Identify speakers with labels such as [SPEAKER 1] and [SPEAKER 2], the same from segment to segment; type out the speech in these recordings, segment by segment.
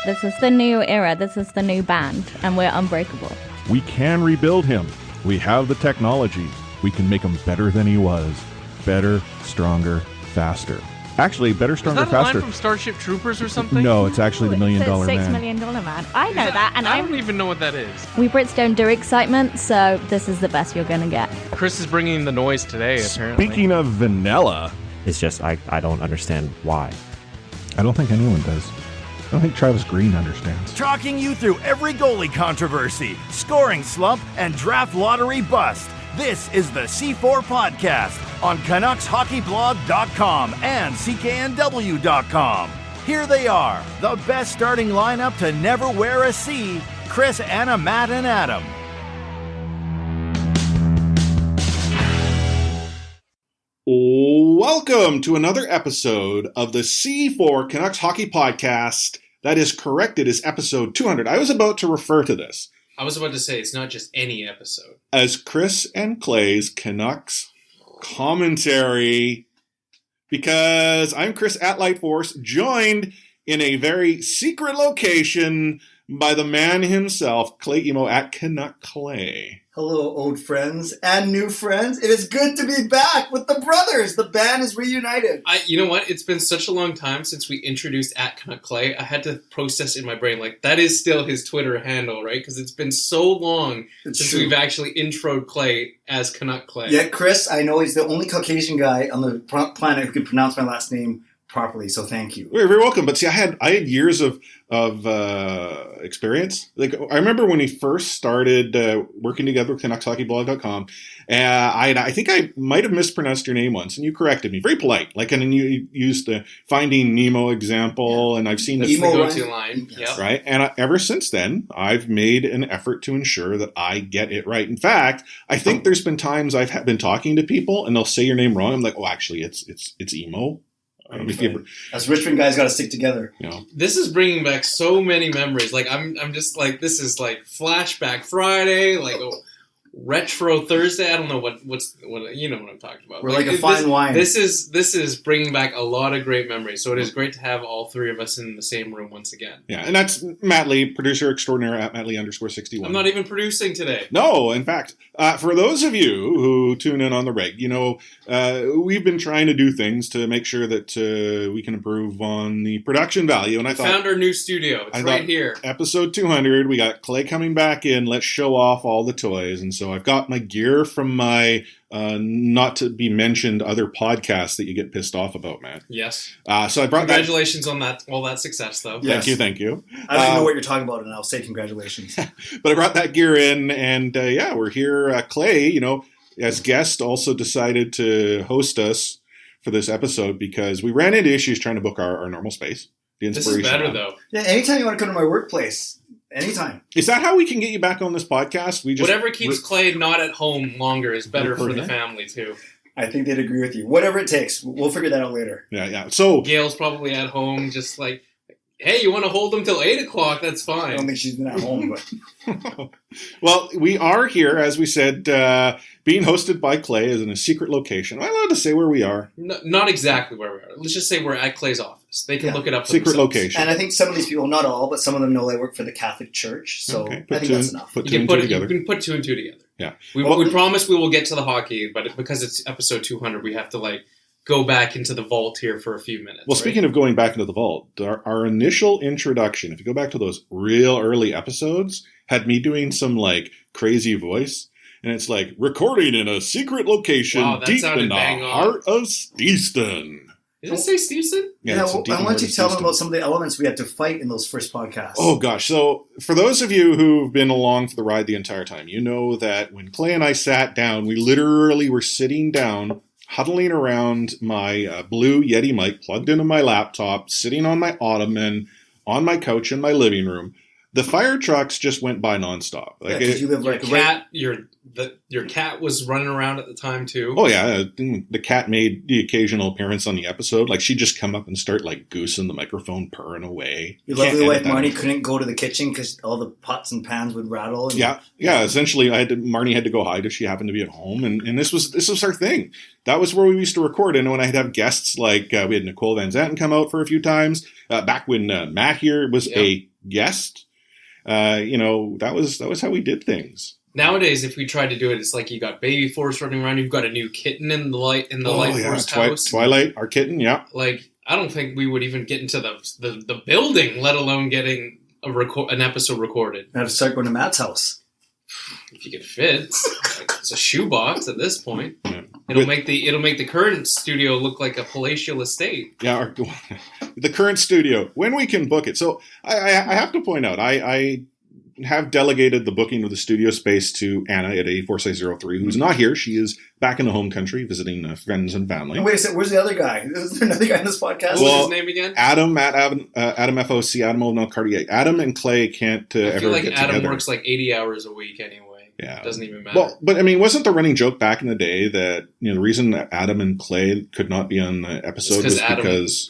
[SPEAKER 1] This is the new era. This is the new band, and we're unbreakable.
[SPEAKER 2] We can rebuild him. We have the technology. We can make him better than he was. Better, stronger, faster. Actually, better, stronger,
[SPEAKER 3] faster. Is that a
[SPEAKER 2] faster.
[SPEAKER 3] line from Starship Troopers or something?
[SPEAKER 2] No, it's actually the $1 Million Man.
[SPEAKER 1] $6 Million Man. I know that, and
[SPEAKER 3] I don't even know what that is.
[SPEAKER 1] We Brits don't do excitement, so this is the best you're gonna get.
[SPEAKER 3] Chris is bringing the noise today, apparently.
[SPEAKER 2] Speaking of vanilla,
[SPEAKER 4] it's just I don't understand why.
[SPEAKER 2] I don't think anyone does. I don't think Travis Green understands.
[SPEAKER 5] Talking you through every goalie controversy, scoring slump, and draft lottery bust. This is the C4 Podcast on CanucksHockeyBlog.com and CKNW.com. Here they are, the best starting lineup to never wear a C, Chris, Anna, Matt, and Adam.
[SPEAKER 6] Welcome to another episode of the C4 Canucks Hockey Podcast. That is correct. It is episode 200. I was about to refer to this.
[SPEAKER 7] I was about to say, it's not just any episode.
[SPEAKER 6] As Chris and Clay's Canucks commentary, because I'm Chris at Lightforce, joined in a very secret location by the man himself, Clay Imoo at Canuck Clay.
[SPEAKER 8] Hello, old friends and new friends. It is good to be back with the brothers. The band is reunited.
[SPEAKER 7] You know what? It's been such a long time since we introduced at Canuck Clay. I had to process in my brain, like, that is still his Twitter handle, right? Because it's been so long since we've actually introed Clay as Canuck Clay.
[SPEAKER 8] Yeah, Chris, I know he's the only Caucasian guy on the planet who can pronounce my last name properly, so thank you.
[SPEAKER 6] You're very welcome. But see, I had years of experience. Like, I remember when we first started working together with CanucksHockeyBlog.com, I think I might have mispronounced your name once, and you corrected me. Very polite. Like, and then you used the Finding Nemo example, and I've seen
[SPEAKER 7] That's the go-to line.
[SPEAKER 6] Yep. Right? And ever since then, I've made an effort to ensure that I get it right. In fact, I think there's been times I've been talking to people, and they'll say your name wrong. I'm like, oh, actually, it's Emo.
[SPEAKER 8] Us Richmond guys got to stick together.
[SPEAKER 6] You know.
[SPEAKER 7] This is bringing back so many memories. Like I'm just like, this is like Flashback Friday, like Retro Thursday. I don't know what you know what I'm talking about.
[SPEAKER 8] We're like a fine wine.
[SPEAKER 7] This is bringing back a lot of great memories. So it is great to have all three of us in the same room once again.
[SPEAKER 6] Yeah, and that's Matt Lee, producer extraordinaire at Matt Lee _61.
[SPEAKER 7] I'm not even producing today.
[SPEAKER 6] No, in fact, for those of you who tune in on the reg, you know, we've been trying to do things to make sure that we can improve on the production value. And I thought,
[SPEAKER 7] found our new studio. It's right here.
[SPEAKER 6] Episode 200, we got Clay coming back in. Let's show off all the toys. And so I've got my gear from my not to be mentioned other podcasts that you get pissed off about, Matt.
[SPEAKER 7] Yes.
[SPEAKER 6] So I brought
[SPEAKER 7] congratulations on that, all that success, though.
[SPEAKER 6] Yes. Thank you.
[SPEAKER 8] I don't even know what you're talking about, and I'll say congratulations.
[SPEAKER 6] But I brought that gear in, and we're here. Clay, you know, as guest, also decided to host us for this episode because we ran into issues trying to book our normal space.
[SPEAKER 7] This is better, though.
[SPEAKER 8] Yeah, anytime you want to come to my workplace. Anytime.
[SPEAKER 6] Is that how we can get you back on this podcast?
[SPEAKER 7] Whatever keeps Clay not at home longer is better for the family, too.
[SPEAKER 8] I think they'd agree with you. Whatever it takes. We'll figure that out later.
[SPEAKER 6] Yeah. So
[SPEAKER 7] Gail's probably at home just like, hey, you want to hold them till 8 o'clock? That's fine.
[SPEAKER 8] I don't think she's been at home, but...
[SPEAKER 6] Well, we are here, as we said, being hosted by Clay is in a secret location. Am I allowed to say where we are?
[SPEAKER 7] No, not exactly where we are. Let's just say we're at Clay's office. They can look it up for
[SPEAKER 6] secret
[SPEAKER 7] themselves.
[SPEAKER 6] Location.
[SPEAKER 8] And I think some of these people, not all, but some of them know I work for the Catholic Church, so I think that's enough.
[SPEAKER 7] You can put two and two together.
[SPEAKER 6] Yeah.
[SPEAKER 7] We promise we will get to the hockey, but because it's episode 200, we have to go back into the vault here for a few minutes.
[SPEAKER 6] Well, speaking of going back into the vault, our initial introduction, if you go back to those real early episodes, had me doing some crazy voice. And it's recording in a secret location deep in the heart of Steveston.
[SPEAKER 7] Did it say Steveston?
[SPEAKER 8] Yeah, I want you to tell them about some of the elements we had to fight in those first podcasts.
[SPEAKER 6] Oh, gosh. So for those of you who've been along for the ride the entire time, you know that when Clay and I sat down, we literally were sitting down, huddling around my blue Yeti mic plugged into my laptop, sitting on my ottoman, on my couch in my living room. The fire trucks just went by nonstop.
[SPEAKER 8] You live
[SPEAKER 7] your cat was running around at the time too.
[SPEAKER 6] Oh yeah, the cat made the occasional appearance on the episode. She'd just come up and start goosing the microphone, purring away.
[SPEAKER 8] Your lovely wife Marnie couldn't go to the kitchen because all the pots and pans would rattle.
[SPEAKER 6] Yeah. Essentially, Marnie had to go hide if she happened to be at home, and this was our thing. That was where we used to record. And when I'd have guests we had Nicole Van Zanten come out for a few times. Back when Matt here was a guest. That was how we did things.
[SPEAKER 7] Nowadays, if we tried to do it, it's like you got Baby Force running around. You've got a new kitten in the Light Force house.
[SPEAKER 6] Twilight, our kitten, yeah.
[SPEAKER 7] Like, I don't think we would even get into the building, let alone getting an episode recorded.
[SPEAKER 8] I have to start going to Matt's house.
[SPEAKER 7] If you could fit, it's a shoebox at this point.
[SPEAKER 6] Yeah.
[SPEAKER 7] It'll make the current studio look like a palatial estate.
[SPEAKER 6] Yeah, the current studio, when we can book it. So I have to point out, I have delegated the booking of the studio space to Anna at 84603, who's not here. She is back in the home country visiting friends and family.
[SPEAKER 8] And wait a second, where's the other guy? Is there another guy in this podcast?
[SPEAKER 7] What's his name again?
[SPEAKER 6] Adam FOC, Adam Old Cartier. Adam and Clay can't
[SPEAKER 7] I
[SPEAKER 6] ever
[SPEAKER 7] feel like
[SPEAKER 6] get
[SPEAKER 7] Adam
[SPEAKER 6] together.
[SPEAKER 7] works like 80 hours a week anyway.
[SPEAKER 6] Yeah.
[SPEAKER 7] It doesn't even matter.
[SPEAKER 6] Well, but I mean, wasn't the running joke back in the day that the reason that Adam and Clay could not be on the episode was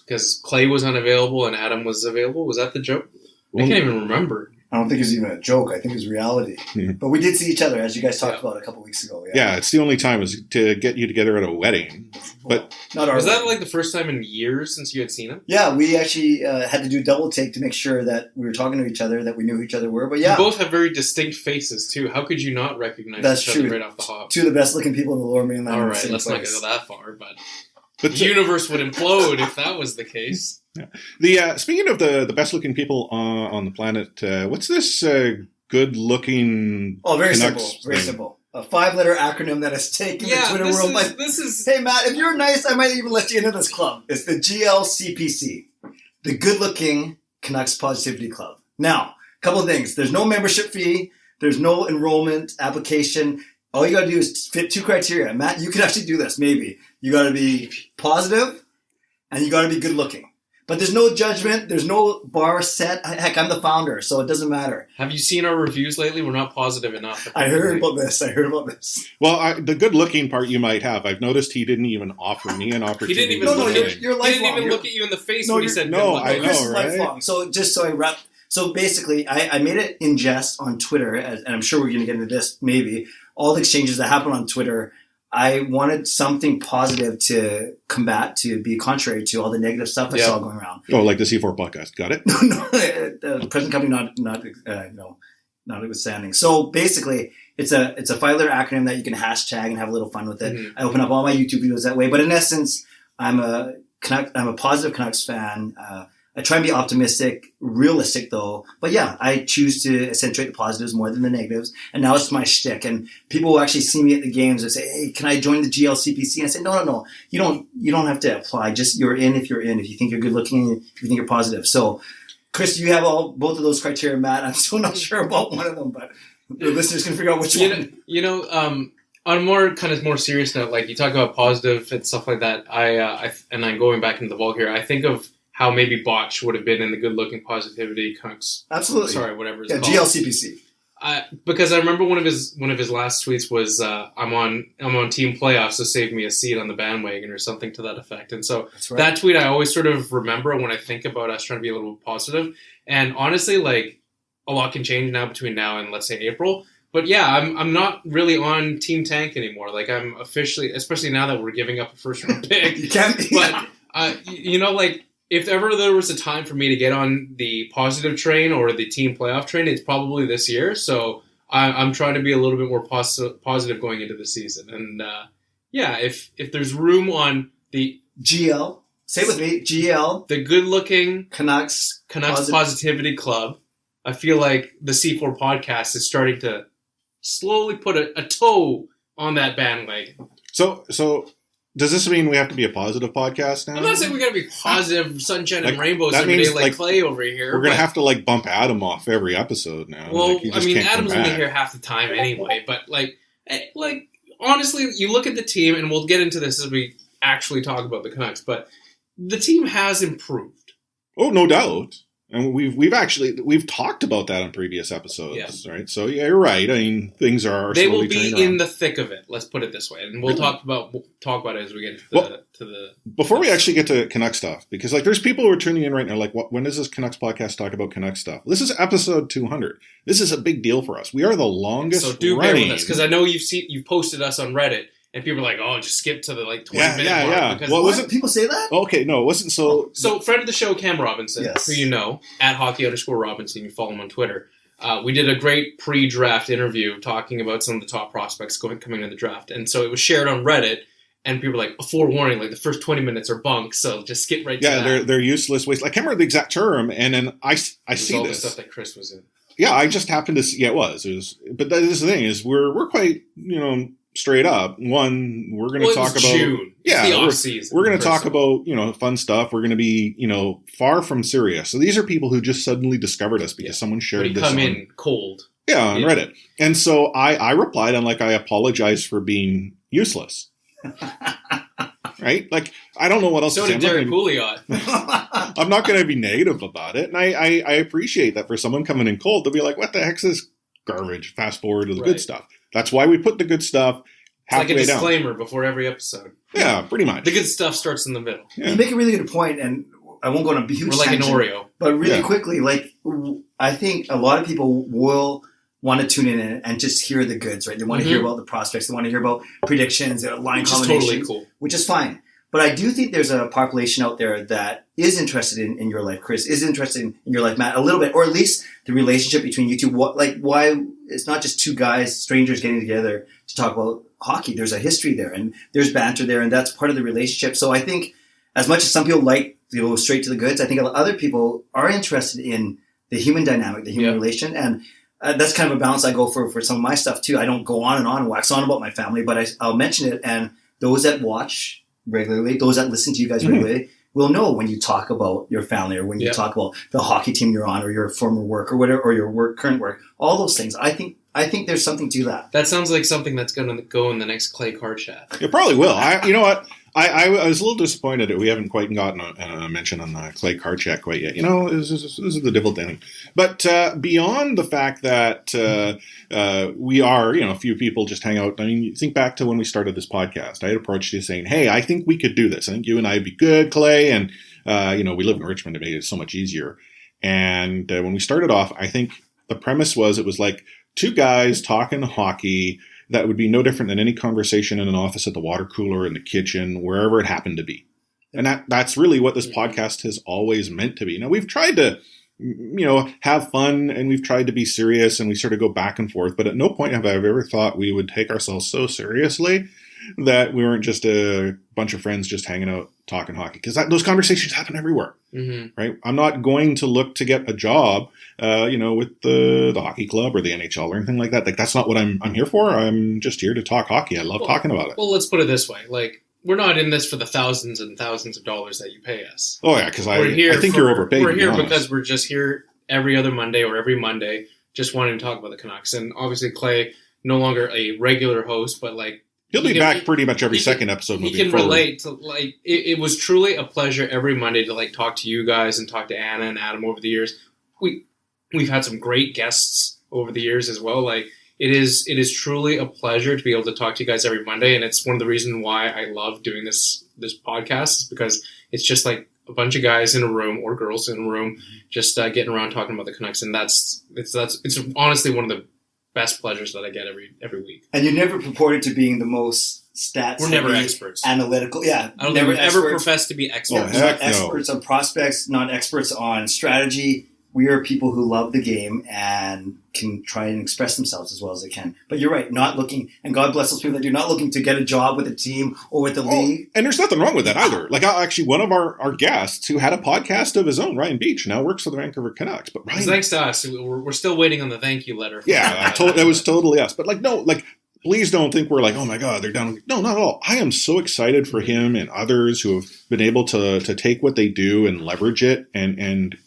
[SPEAKER 7] because Clay was unavailable and Adam was available? Was that the joke? I can't even remember.
[SPEAKER 8] I don't think it's even a joke. I think it's reality.
[SPEAKER 6] Mm-hmm.
[SPEAKER 8] But we did see each other, as you guys talked about a couple weeks ago.
[SPEAKER 6] Yeah, it's the only time was to get you together at a wedding. But
[SPEAKER 8] not our
[SPEAKER 7] was that
[SPEAKER 8] wedding.
[SPEAKER 7] like the first time in years since you had seen him?
[SPEAKER 8] Yeah, we actually had to do a double take to make sure that we were talking to each other, that we knew who each other were. But yeah,
[SPEAKER 7] you both have very distinct faces too. How could you not recognize
[SPEAKER 8] that's
[SPEAKER 7] each
[SPEAKER 8] true.
[SPEAKER 7] other right off the hop?
[SPEAKER 8] Two of the best looking people in the Lower Mainland.
[SPEAKER 7] All
[SPEAKER 8] in the
[SPEAKER 7] right,
[SPEAKER 8] same
[SPEAKER 7] let's
[SPEAKER 8] place.
[SPEAKER 7] not go that far, but the universe would implode if that was the case.
[SPEAKER 6] Yeah. The speaking of the best looking people on the planet, what's this good looking?
[SPEAKER 8] Oh, very
[SPEAKER 6] Canucks
[SPEAKER 8] simple. Very
[SPEAKER 6] thing?
[SPEAKER 8] simple. A 5-letter acronym that has taken the Twitter world.
[SPEAKER 7] This is
[SPEAKER 8] Hey, Matt, if you're nice, I might even let you into this club. It's the GLCPC, the Good Looking Canucks Positivity Club. Now, a couple of things. There's no membership fee. There's no enrollment application. All you got to do is fit 2 criteria. Matt, you can actually do this, maybe. You got to be positive, and you got to be good looking. But there's no judgment. There's no bar set. Heck, I'm the founder, so it doesn't matter.
[SPEAKER 7] Have you seen our reviews lately? We're not positive enough.
[SPEAKER 8] I heard about this.
[SPEAKER 6] Well, the good looking part you might have. I've noticed he didn't even offer me an opportunity.
[SPEAKER 7] He didn't even
[SPEAKER 8] No,
[SPEAKER 7] look
[SPEAKER 8] you're
[SPEAKER 7] at
[SPEAKER 8] lifelong.
[SPEAKER 7] He didn't even look at you in the face when he said
[SPEAKER 6] no,
[SPEAKER 7] good
[SPEAKER 6] I
[SPEAKER 7] looking.
[SPEAKER 6] know,
[SPEAKER 8] This is
[SPEAKER 6] right?
[SPEAKER 8] lifelong. So just so I wrap. So basically, I made it in jest on Twitter, and I'm sure we're going to get into this maybe. All the exchanges that happen on Twitter, I wanted something positive to combat, to be contrary to all the negative stuff I saw going around.
[SPEAKER 6] Oh, like the C4 podcast. Got it?
[SPEAKER 8] No, the present company notwithstanding. So basically, it's a 5-letter acronym that you can hashtag and have a little fun with it.
[SPEAKER 7] Mm-hmm.
[SPEAKER 8] I open up all my YouTube videos that way. But in essence, I'm a positive Canucks fan. I try and be optimistic, realistic though. But yeah, I choose to accentuate the positives more than the negatives. And now it's my shtick. And people will actually see me at the games and say, "Hey, can I join the GLCPC?" And I say, No. You don't have to apply. Just you're in if you're in. If you think you're good looking, if you think you're positive. So, Chris, you have both of those criteria, Matt. I'm still not sure about one of them, but the listeners can figure out which one.
[SPEAKER 7] On a more serious note, like you talk about positive and stuff like that. I'm going back into the vault here. I think of how maybe Botch would have been in the good-looking positivity Canucks.
[SPEAKER 8] Absolutely.
[SPEAKER 7] Sorry, whatever it's called.
[SPEAKER 8] GLCPC.
[SPEAKER 7] Because I remember one of his last tweets was I'm on team playoffs, so save me a seat on the bandwagon or something to that effect. And so that tweet I always sort of remember when I think about us trying to be a little positive. And honestly, like a lot can change now between now and let's say April. But yeah, I'm not really on Team Tank anymore. Like I'm officially, especially now that we're giving up a first round pick.
[SPEAKER 8] You can't be.
[SPEAKER 7] But like. If ever there was a time for me to get on the positive train or the team playoff train, it's probably this year. So I'm trying to be a little bit more positive going into the season. And if there's room on the
[SPEAKER 8] GL, say it with me, GL,
[SPEAKER 7] the good-looking
[SPEAKER 8] Canucks
[SPEAKER 7] Positivity Club, I feel like the C4 podcast is starting to slowly put a toe on that bandwagon.
[SPEAKER 6] So. Does this mean we have to be a positive podcast now?
[SPEAKER 7] I'm not saying we got to be positive, sunshine and rainbows
[SPEAKER 6] that
[SPEAKER 7] every
[SPEAKER 6] means,
[SPEAKER 7] day like Clay over here.
[SPEAKER 6] We're going to have to bump Adam off every episode now.
[SPEAKER 7] Well,
[SPEAKER 6] he just can't
[SPEAKER 7] Adam's
[SPEAKER 6] come
[SPEAKER 7] only
[SPEAKER 6] back.
[SPEAKER 7] here half the time anyway. But honestly, you look at the team, and we'll get into this as we actually talk about the Canucks. But the team has improved.
[SPEAKER 6] Oh, no doubt. And we've talked about that on previous episodes, right? So yeah, you're right. I mean, things are
[SPEAKER 7] they
[SPEAKER 6] slowly
[SPEAKER 7] will be
[SPEAKER 6] turning
[SPEAKER 7] in
[SPEAKER 6] around.
[SPEAKER 7] the thick of it. Let's put it this way, and we'll talk about it as we get to the.
[SPEAKER 6] Before we actually get to Canucks stuff, because there's people who are tuning in right now, like, when does this Canucks podcast talk about Canucks stuff? This is episode 200. This is a big deal for us. We are the longest.
[SPEAKER 7] So do bear with us, because I know you've posted us on Reddit. and people are like, "Oh, just skip to the 20
[SPEAKER 6] Yeah,
[SPEAKER 7] minute
[SPEAKER 6] yeah,
[SPEAKER 7] mark."
[SPEAKER 6] yeah.
[SPEAKER 7] Because
[SPEAKER 6] Well,
[SPEAKER 8] What? People say that?
[SPEAKER 6] Okay, no, it wasn't so.
[SPEAKER 7] So, friend of the show, Cam Robinson,
[SPEAKER 8] Yes.
[SPEAKER 7] who you know, at @hockey_Robinson, you follow him on Twitter. We did a great pre-draft interview talking about some of the top prospects coming in the draft. And so it was shared on Reddit, and people were like, forewarning, the first 20 minutes are bunk, so just skip right to that.
[SPEAKER 6] Yeah, they're useless waste. I can't remember the exact term, and then I see
[SPEAKER 7] all
[SPEAKER 6] this.
[SPEAKER 7] the stuff that Chris was in.
[SPEAKER 6] Yeah, I just happened to see. Yeah, it was. But that is the thing is we're quite straight up. One, we're going to talk about
[SPEAKER 7] June.
[SPEAKER 6] Yeah,
[SPEAKER 7] it's the off season.
[SPEAKER 6] We're going to talk about fun stuff. We're going to be far from serious. So these are people who just suddenly discovered us because someone shared this.
[SPEAKER 7] Come in cold.
[SPEAKER 6] Yeah, on Reddit, and so I replied and I apologize for being useless. Right? I don't know what else
[SPEAKER 7] so
[SPEAKER 6] to say.
[SPEAKER 7] So did Derek Pouliot.
[SPEAKER 6] I'm not going to be negative about it. And I appreciate that for someone coming in cold, they'll be like, what the heck's this garbage? Fast forward to the good stuff. That's why we put the good stuff halfway
[SPEAKER 7] it's like a
[SPEAKER 6] down.
[SPEAKER 7] disclaimer before every episode.
[SPEAKER 6] Yeah, pretty much.
[SPEAKER 7] The good stuff starts in the middle.
[SPEAKER 8] Yeah. You make a really good point, and I won't go on a huge
[SPEAKER 7] We're like
[SPEAKER 8] tangent,
[SPEAKER 7] an Oreo.
[SPEAKER 8] But really quickly, I think a lot of people will want to tune in and just hear the goods, right? They want to hear about the prospects. They want to hear about predictions, line combinations,
[SPEAKER 7] totally cool.
[SPEAKER 8] Which is fine. But I do think there's a population out there that is interested in your life, Chris, is interested in your life, Matt, a little bit, or at least the relationship between you two. Why it's not just two guys, strangers getting together to talk about hockey. There's a history there, and there's banter there, and that's part of the relationship. So I think as much as some people like to go straight to the goods, I think other people are interested in the human dynamic, the human relation, and that's kind of a balance I go for some of my stuff too. I don't go on and wax on about my family, but I'll mention it, and those that watch regularly, those that listen to you guys regularly, will know when you talk about your family or when you talk about the hockey team you're on or your former work or whatever, or your current work, all those things. I think there's something to that.
[SPEAKER 7] That sounds like something that's going to go in the next Clay card chat.
[SPEAKER 6] It probably will. You know what? I was a little disappointed that we haven't quite gotten a mention on the Clay card chat quite yet. This is the devil thing. But beyond the fact that we are, a few people just hang out. I mean, you think back to when we started this podcast. I had approached you saying, hey, I think we could do this. I think you and I would be good, Clay. And, we live in Richmond. It made it so much easier. And when we started off, I think the premise was it was like two guys talking hockey that would be no different than any conversation in an office at the water cooler, in the kitchen, wherever it happened to be. And that's really what this podcast has always meant to be. Now, we've tried to, have fun, and we've tried to be serious, and we sort of go back and forth. But at no point have I ever thought we would take ourselves so seriously that we weren't just a bunch of friends just hanging out talking hockey. Because those conversations happen everywhere, right? I'm not going to look to get a job, with the hockey club or the NHL or anything like that. That's not what I'm here for. I'm just here to talk hockey. I love talking about it.
[SPEAKER 7] Well, let's put it this way. We're not in this for the thousands and thousands of dollars that you pay us.
[SPEAKER 6] Oh, yeah, because I think you're overpaid.
[SPEAKER 7] We're here because we're just here every other Monday or every Monday just wanting to talk about the Canucks. And obviously, Clay, no longer a regular host, but
[SPEAKER 6] he'll be back pretty much every second episode moving forward. He can relate
[SPEAKER 7] to, it was truly a pleasure every Monday to, talk to you guys and talk to Anna and Adam over the years. We've had some great guests over the years as well. It is truly a pleasure to be able to talk to you guys every Monday, and it's one of the reasons why I love doing this podcast, is because it's just like a bunch of guys in a room, or girls in a room, just getting around talking about the Canucks, and it's honestly one of the best pleasures that I get every week.
[SPEAKER 8] And you never purported to being the most stats.
[SPEAKER 7] We're never experts.
[SPEAKER 8] Analytical, yeah.
[SPEAKER 7] I don't think we ever profess to be experts.
[SPEAKER 8] Not experts on prospects, not experts on strategy. We are people who love the game and can try and express themselves as well as they can. But you're right, not looking, and God bless those people that do, not looking to get a job with a team or with the league.
[SPEAKER 6] And there's nothing wrong with that either. Actually, one of our guests who had a podcast of his own, Ryan Beach, now works for the Vancouver Canucks. But Ryan,
[SPEAKER 7] thanks to us. We're still waiting on the thank you letter.
[SPEAKER 6] Yeah, that was totally us. But please don't think we're oh my God, they're down. No, not at all. I am so excited for him and others who have been able to take what they do and leverage it and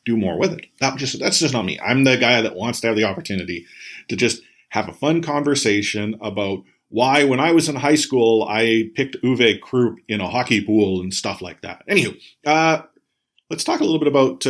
[SPEAKER 6] do more with it. That's just not me. I'm the guy that wants to have the opportunity to just have a fun conversation about why, when I was in high school, I picked Uwe Krupp in a hockey pool and stuff like that. Anywho, let's talk a little bit about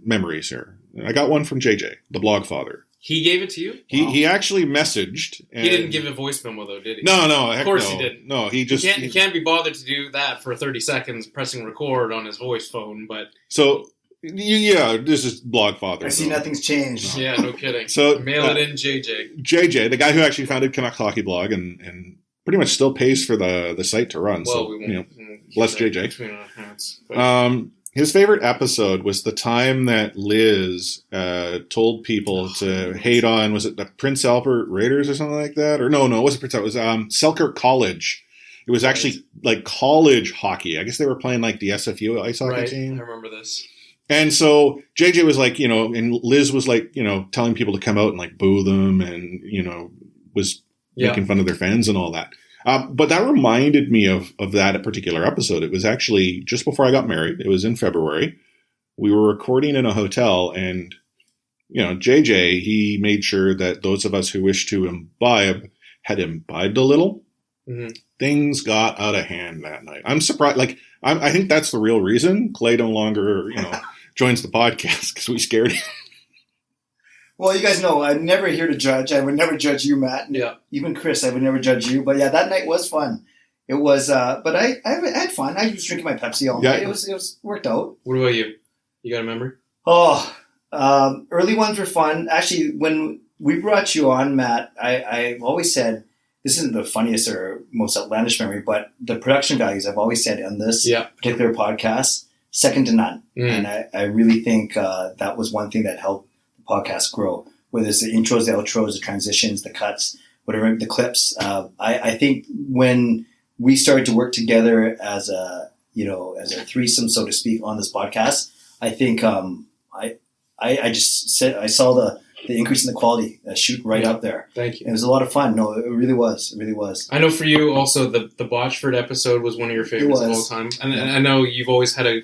[SPEAKER 6] memories here. I got one from JJ, the blog father.
[SPEAKER 7] He gave it to you?
[SPEAKER 6] He actually messaged. And
[SPEAKER 7] he didn't give a voice memo, though, did he?
[SPEAKER 6] No.
[SPEAKER 7] Of course he didn't.
[SPEAKER 6] No, he just...
[SPEAKER 7] He can't be bothered to do that for 30 seconds, pressing record on his voice phone, but...
[SPEAKER 6] So, Yeah, this is Blog Father.
[SPEAKER 8] I see
[SPEAKER 6] though.
[SPEAKER 8] nothing's changed.
[SPEAKER 7] Yeah, no kidding.
[SPEAKER 6] So,
[SPEAKER 7] Mail it in, JJ.
[SPEAKER 6] JJ, the guy who actually founded Canucks Hockey Blog and pretty much still pays for the site to run.
[SPEAKER 7] Well,
[SPEAKER 6] so,
[SPEAKER 7] we won't.
[SPEAKER 6] bless JJ.
[SPEAKER 7] Between our hands, but-
[SPEAKER 6] His favorite episode was the time that Liz told people to hate on, was it the Prince Albert Raiders or something like that? Or no, it wasn't Prince Albert. It was Selkirk College. It was actually like college hockey. I guess they were playing like the SFU ice hockey team.
[SPEAKER 7] I remember this.
[SPEAKER 6] And so JJ was like, and Liz was like, telling people to come out and like boo them and, was making fun of their fans and all that. But that reminded me of that particular episode. It was actually just before I got married. It was in February. We were recording in a hotel and, JJ, he made sure that those of us who wished to imbibe had imbibed a little.
[SPEAKER 7] Mm-hmm.
[SPEAKER 6] Things got out of hand that night. I'm surprised. Like, I think that's the real reason Clay no longer, joins the podcast because we scared him.
[SPEAKER 8] Well, you guys know I'm never here to judge. I would never judge you, Matt.
[SPEAKER 7] Yeah.
[SPEAKER 8] Even Chris, I would never judge you. But yeah, that night was fun. It was, but I had fun. I was drinking my Pepsi all night. It was worked out.
[SPEAKER 7] What about you? You got a memory?
[SPEAKER 8] Oh, early ones were fun. Actually, when we brought you on, Matt, I've always said, this isn't the funniest or most outlandish memory, but the production values I've always said on this particular podcast, second to none. And I really think that was one thing that helped the podcast grow, whether it's the intros, the outros, the transitions, the cuts, whatever, the clips. I think when we started to work together as a threesome, so to speak, on this podcast, I think I just said I saw the increase in the quality shoot right up there.
[SPEAKER 7] Thank you.
[SPEAKER 8] It was a lot of fun. No, it really was. It really was.
[SPEAKER 7] I know for you also the Botchford episode was one of your favorites of all time. And I know you've always had a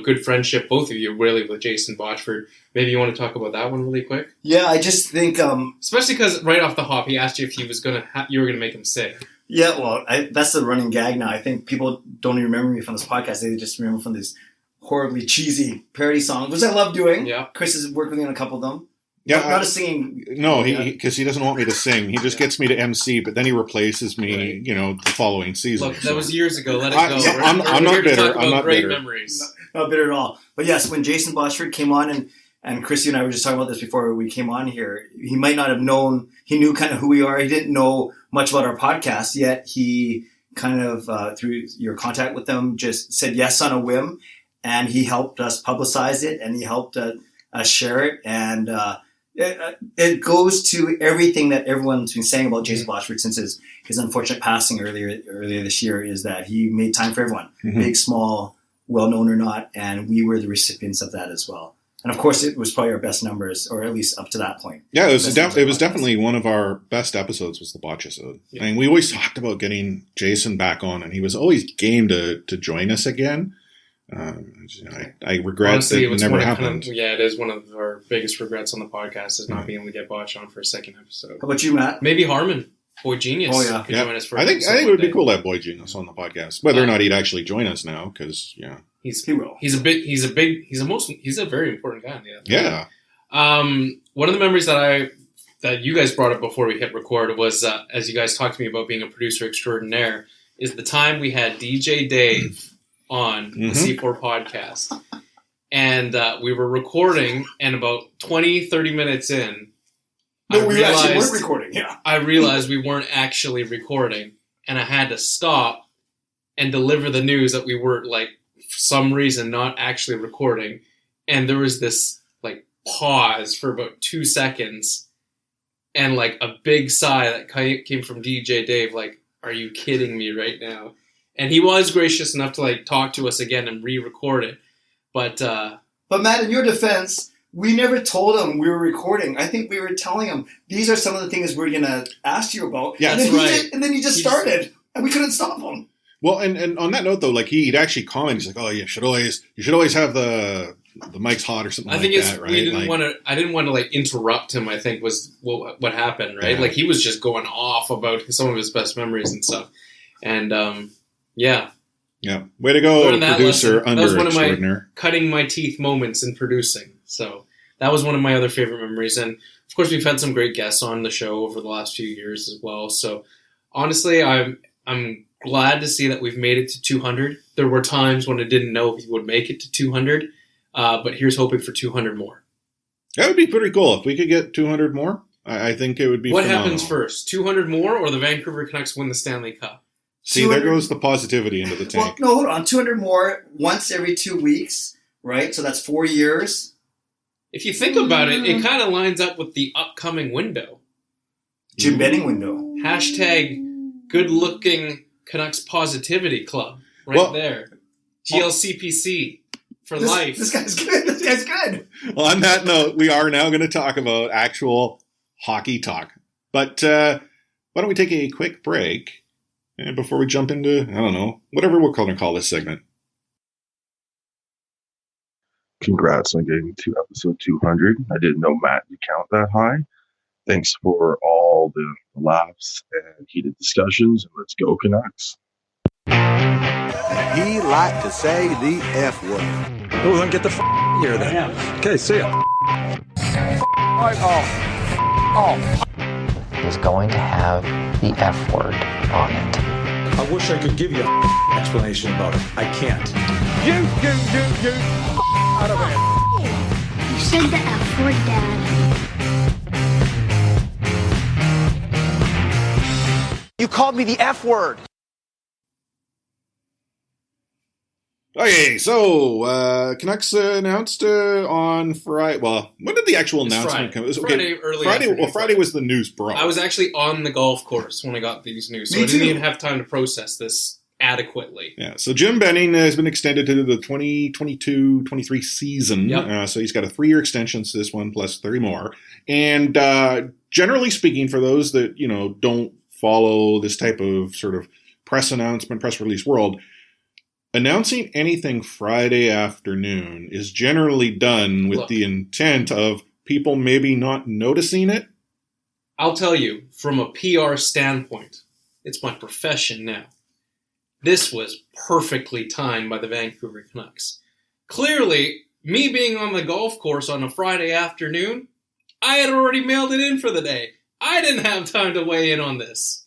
[SPEAKER 7] good friendship, both of you, really, with Jason Botchford. Maybe you want to talk about that one really quick?
[SPEAKER 8] Yeah, I just think...
[SPEAKER 7] especially because right off the hop, he asked you if he was you were going to make him sick.
[SPEAKER 8] Yeah, well, that's the running gag now. I think people don't even remember me from this podcast. They just remember from these horribly cheesy parody songs, which I love doing.
[SPEAKER 7] Yeah.
[SPEAKER 8] Chris has worked with me on a couple of them.
[SPEAKER 6] Yeah,
[SPEAKER 8] not a singing.
[SPEAKER 6] No, because he doesn't want me to sing. He just gets me to MC, but then he replaces me, the following season.
[SPEAKER 7] Look, that was years ago. Let it go.
[SPEAKER 6] I'm not bitter. I'm not
[SPEAKER 7] great
[SPEAKER 6] bitter.
[SPEAKER 7] Memories.
[SPEAKER 8] Not bitter at all. But yes, when Jason Botchford came on, and Chrissy and I were just talking about this before we came on here, he might not have known. He knew kind of who we are. He didn't know much about our podcast, yet he kind of through your contact with them just said yes on a whim, and he helped us publicize it, and he helped us share it, and. It goes to everything that everyone's been saying about Jason Botchford since his unfortunate passing earlier this year, is that he made time for everyone, big, small, well-known or not, and we were the recipients of that as well. And of course, it was probably our best numbers, or at least up to that point.
[SPEAKER 6] Yeah, it was definitely one of our best episodes was the Botch episode. Yeah. I mean, we always talked about getting Jason back on, and he was always game to join us again. I regret
[SPEAKER 7] Honestly,
[SPEAKER 6] that it never happened.
[SPEAKER 7] It is one of our biggest regrets on the podcast is not being able to get Botch on for a second episode.
[SPEAKER 8] How about you, Matt?
[SPEAKER 7] Maybe Harmon, Boy Genius.
[SPEAKER 8] Oh yeah,
[SPEAKER 7] could join us for.
[SPEAKER 6] I think it would be cool to have Boy Genius on the podcast. Whether or not he'd actually join us now, because
[SPEAKER 7] he will. He's a very important guy.
[SPEAKER 6] Yeah.
[SPEAKER 7] One of the memories that you guys brought up before we hit record was as you guys talked to me about being a producer extraordinaire, is the time we had DJ Dave on the C4 podcast. And we were recording, and about 20-30 minutes in,
[SPEAKER 8] we actually weren't recording,
[SPEAKER 7] I realized we weren't actually recording, and I had to stop and deliver the news that we were, for some reason, not actually recording. And there was this, pause for about 2 seconds, and, a big sigh that came from DJ Dave, are you kidding me right now? And he was gracious enough to talk to us again and re-record it. But
[SPEAKER 8] Matt, in your defense, we never told him we were recording. I think we were telling him these are some of the things we're going to ask you about.
[SPEAKER 6] Yeah,
[SPEAKER 8] that's right. And then he just started, and we couldn't stop him.
[SPEAKER 6] Well, and on that note though, he'd actually comment. He's like, "Oh, you should always have the mic's hot or something." I think that, right?
[SPEAKER 7] I didn't want to interrupt him. I think was what happened, right?
[SPEAKER 6] Yeah.
[SPEAKER 7] He was just going off about some of his best memories and stuff, and yeah.
[SPEAKER 6] Way to go, producer.
[SPEAKER 7] That was one of
[SPEAKER 6] my
[SPEAKER 7] cutting my teeth moments in producing. So that was one of my other favorite memories, and of course we've had some great guests on the show over the last few years as well. So honestly, I'm glad to see that we've made it to 200. There were times when I didn't know if we would make it to 200. But here's hoping for 200 more.
[SPEAKER 6] That would be pretty cool if we could get 200 more. I think it would be.
[SPEAKER 7] What
[SPEAKER 6] phenomenal.
[SPEAKER 7] happens first? 200 more, or the Vancouver Canucks win the Stanley Cup?
[SPEAKER 6] See, there goes the positivity into the tank.
[SPEAKER 8] Well, no, hold on. 200 more once every 2 weeks, right? So that's 4 years.
[SPEAKER 7] If you think about it, it kind of lines up with the upcoming window.
[SPEAKER 8] Jim Benning window.
[SPEAKER 7] Hashtag good looking Canucks positivity club. Right there. GLCPC for life.
[SPEAKER 8] This guy's good. This guy's good.
[SPEAKER 6] Well, on that note, we are now going to talk about actual hockey talk. But why don't we take a quick break before we jump into, I don't know, whatever we're going to call this segment.
[SPEAKER 9] Congrats on getting to episode 200. I didn't know Matt would count that high. Thanks for all the laughs and heated discussions. And let's go Canucks.
[SPEAKER 10] He liked to say the F word.
[SPEAKER 11] Well, then get the here then. Okay, see ya.
[SPEAKER 12] Is going to have the F word on it.
[SPEAKER 11] I wish I could give you an explanation about it. I can't. You, out of here.
[SPEAKER 13] You said the F word, Dad.
[SPEAKER 10] You called me the F word.
[SPEAKER 6] Okay, so Canucks announced on Friday. Well, when did the actual announcement come? It was, Friday was the news broke.
[SPEAKER 7] I was actually on the golf course when I got these news, so I didn't even have time to process this adequately.
[SPEAKER 6] Yeah, so Jim Benning has been extended to the 2022-23 season.
[SPEAKER 7] Yep.
[SPEAKER 6] So he's got a 3-year extension to this one plus 30 more. And generally speaking, for those that don't follow this type of sort of press announcement, press release world, announcing anything Friday afternoon is generally done with the intent of people maybe not noticing it.
[SPEAKER 7] I'll tell you, from a PR standpoint, it's my profession now. This was perfectly timed by the Vancouver Canucks. Clearly, me being on the golf course on a Friday afternoon, I had already mailed it in for the day. I didn't have time to weigh in on this.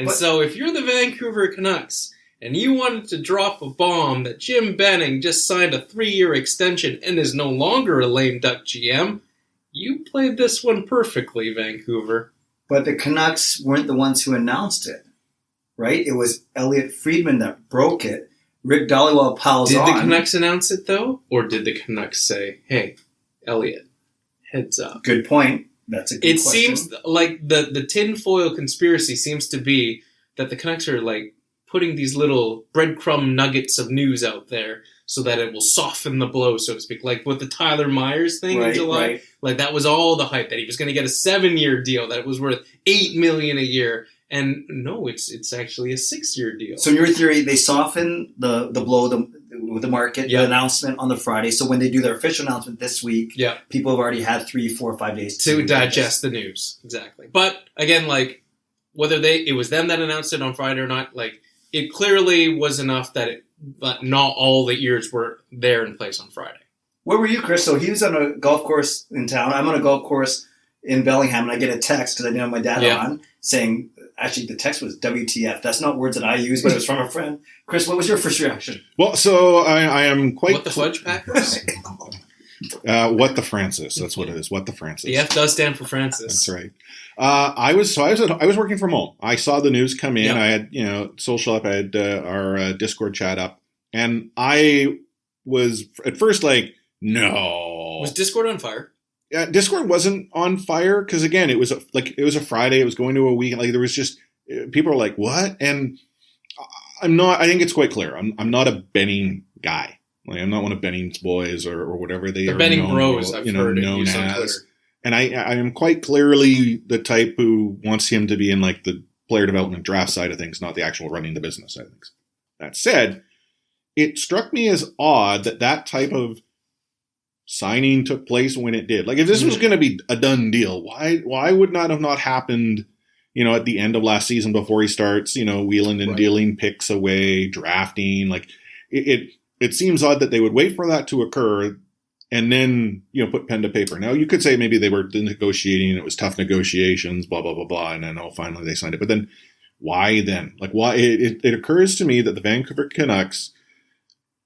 [SPEAKER 7] So if you're the Vancouver Canucks and you wanted to drop a bomb that Jim Benning just signed a 3-year extension and is no longer a lame duck GM, you played this one perfectly, Vancouver.
[SPEAKER 8] But the Canucks weren't the ones who announced it, right? It was Elliot Friedman that broke it. Rick Dhaliwal piles on.
[SPEAKER 7] Did the Canucks announce it, though? Or did the Canucks say, hey, Elliot, heads up?
[SPEAKER 8] Good point. That's a good question. It
[SPEAKER 7] seems like the tinfoil conspiracy seems to be that the Canucks are like putting these little breadcrumb nuggets of news out there so that it will soften the blow, so to speak. Like with the Tyler Myers thing in July. Right. Like that was all the hype, that he was going to get a 7-year deal, that it was worth $8 million a year. And no, it's actually a 6-year deal.
[SPEAKER 8] So in your theory, they soften the blow with the market, the announcement on the Friday. So when they do their official announcement this week, people have already had 3, 4, 5 days
[SPEAKER 7] to digest the news. Exactly. But again, like whether it was them that announced it on Friday or not, like it clearly was enough that not all the ears were there in place on Friday.
[SPEAKER 8] Where were you, Chris? So he was on a golf course in town. I'm on a golf course in Bellingham, and I get a text because I didn't have my dad on saying, actually, the text was WTF. That's not words that I use, but it was from a friend. Chris, what was your first reaction?
[SPEAKER 6] Well, so I am quite...
[SPEAKER 7] What the fudge packers?
[SPEAKER 6] What the Francis. That's what it is. What the Francis.
[SPEAKER 7] The F does stand for Francis.
[SPEAKER 6] That's right. I was working from home. I saw the news come in. I had, social up. I had our Discord chat up. And I was at first like, no.
[SPEAKER 7] Was Discord on fire?
[SPEAKER 6] Discord wasn't on fire because, again, it was a Friday. It was going to a weekend. Like there was just people were like, "What?" And I'm not. I think it's quite clear. I'm not a Benning guy. Like I'm not one of Benning's boys or whatever they are.
[SPEAKER 7] The Benning Bros. I've heard
[SPEAKER 6] known as. And I am quite clearly the type who wants him to be in like the player development draft side of things, not the actual running the business side of things. That said, it struck me as odd that type of signing took place when it did. Like if this was going to be a done deal, why would not have not happened, at the end of last season before he starts, wheeling and dealing picks away, drafting. Like it seems odd that they would wait for that to occur and then, put pen to paper. Now you could say maybe they were negotiating, it was tough negotiations, blah, blah, blah, blah. And then, finally they signed it. But then why then? Like why it occurs to me that the Vancouver Canucks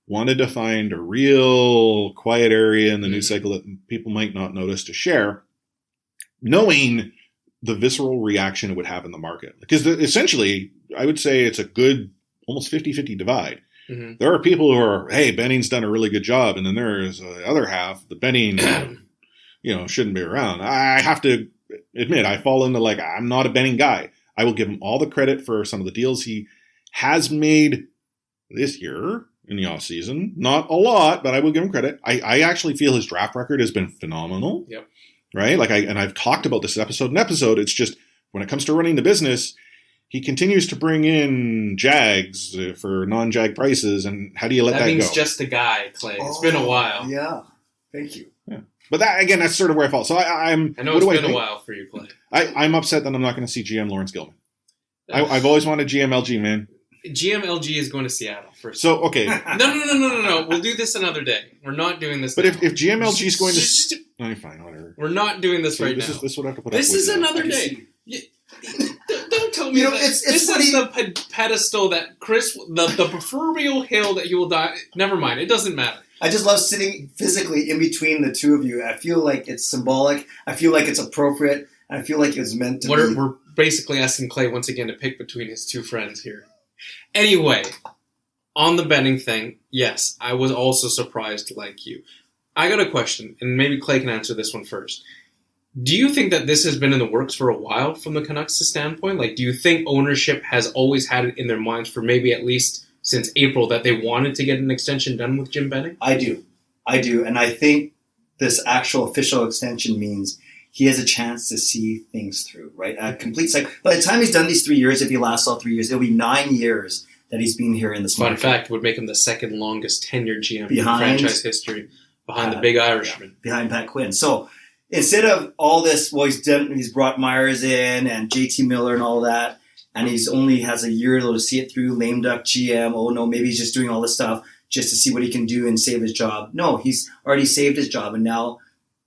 [SPEAKER 6] wanted to find a real quiet area in the news cycle that people might not notice to share, knowing the visceral reaction it would have in the market. Because essentially, I would say it's a good, almost 50-50 divide.
[SPEAKER 7] Mm-hmm.
[SPEAKER 6] There are people who are, hey, Benning's done a really good job. And then there's the other half, the Benning, shouldn't be around. I have to admit, I fall into I'm not a Benning guy. I will give him all the credit for some of the deals he has made this year in the offseason. Not a lot, but I will give him credit. I actually feel his draft record has been phenomenal.
[SPEAKER 7] Yep.
[SPEAKER 6] Right? I've talked about this episode. It's just when it comes to running the business, he continues to bring in Jags for non-Jag prices. And how do you let that go?
[SPEAKER 7] That means just a guy, Clay. It's been a while.
[SPEAKER 8] Yeah. Thank you.
[SPEAKER 6] Yeah. But that's sort of where I fall. So
[SPEAKER 7] I know it's been a while for you, Clay.
[SPEAKER 6] I'm upset that I'm not going to see GM Lawrence Gilman. I've always wanted GMLG, man.
[SPEAKER 7] GMLG is going to Seattle first.
[SPEAKER 6] So, okay.
[SPEAKER 7] No. We'll do this another day. We're not doing this
[SPEAKER 6] But
[SPEAKER 7] now.
[SPEAKER 6] if GMLG is going to... fine, whatever.
[SPEAKER 7] We're not doing this right now.
[SPEAKER 6] This is what I have to put
[SPEAKER 7] this
[SPEAKER 6] up with.
[SPEAKER 7] This is another day. Don't tell me that. This is the pedestal that Chris... The proverbial hill that you will die... Never mind. It doesn't matter.
[SPEAKER 8] I just love sitting physically in between the two of you. I feel like it's symbolic. I feel like it's appropriate. I feel like it was meant to be.
[SPEAKER 7] We're basically asking Clay once again to pick between his two friends here. Anyway, on the Benning thing, yes, I was also surprised like you. I got a question, and maybe Clay can answer this one first. Do you think that this has been in the works for a while from the Canucks' standpoint? Do you think ownership has always had it in their minds for maybe at least since April that they wanted to get an extension done with Jim Benning?
[SPEAKER 8] I do. And I think this actual official extension means he has a chance to see things through, right? A complete cycle. By the time he's done these 3 years, if he lasts all 3 years, it'll be 9 years that he's been here in this market.
[SPEAKER 7] Fun fact, would make him the second longest tenured GM in franchise history, behind the big Irishman.
[SPEAKER 8] Behind Pat Quinn. So instead of all this, he's brought Myers in and JT Miller and all that, and he's only has a year to see it through, lame duck GM. Oh no, maybe he's just doing all this stuff just to see what he can do and save his job. No, he's already saved his job, and now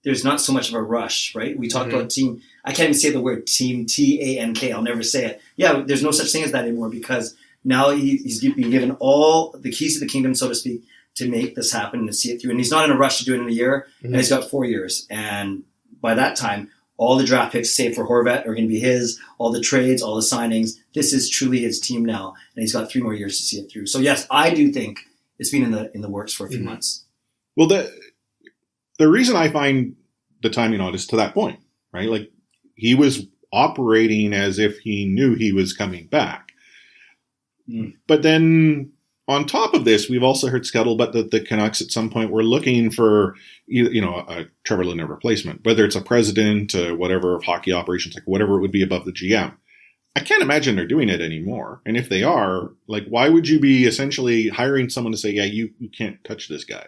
[SPEAKER 8] there's not so much of a rush, right? We talked about team. I can't even say the word team, T-A-N-K. I'll never say it. Yeah, there's no such thing as that anymore because now he's been given all the keys to the kingdom, so to speak, to make this happen and to see it through. And he's not in a rush to do it in a year, and he's got 4 years. And by that time, all the draft picks, save for Horvat, are going to be his. All the trades, all the signings. This is truly his team now, and he's got 3 more years to see it through. So yes, I do think it's been in the works for a few months.
[SPEAKER 6] Well, the reason I find the timing odd is to that point, right? He was operating as if he knew he was coming back. But then on top of this, we've also heard scuttlebutt that the Canucks at some point were looking for, a Trevor Linden replacement, whether it's a president, whatever of hockey operations, whatever it would be above the GM. I can't imagine they're doing it anymore. And if they are, why would you be essentially hiring someone to say, yeah, you can't touch this guy?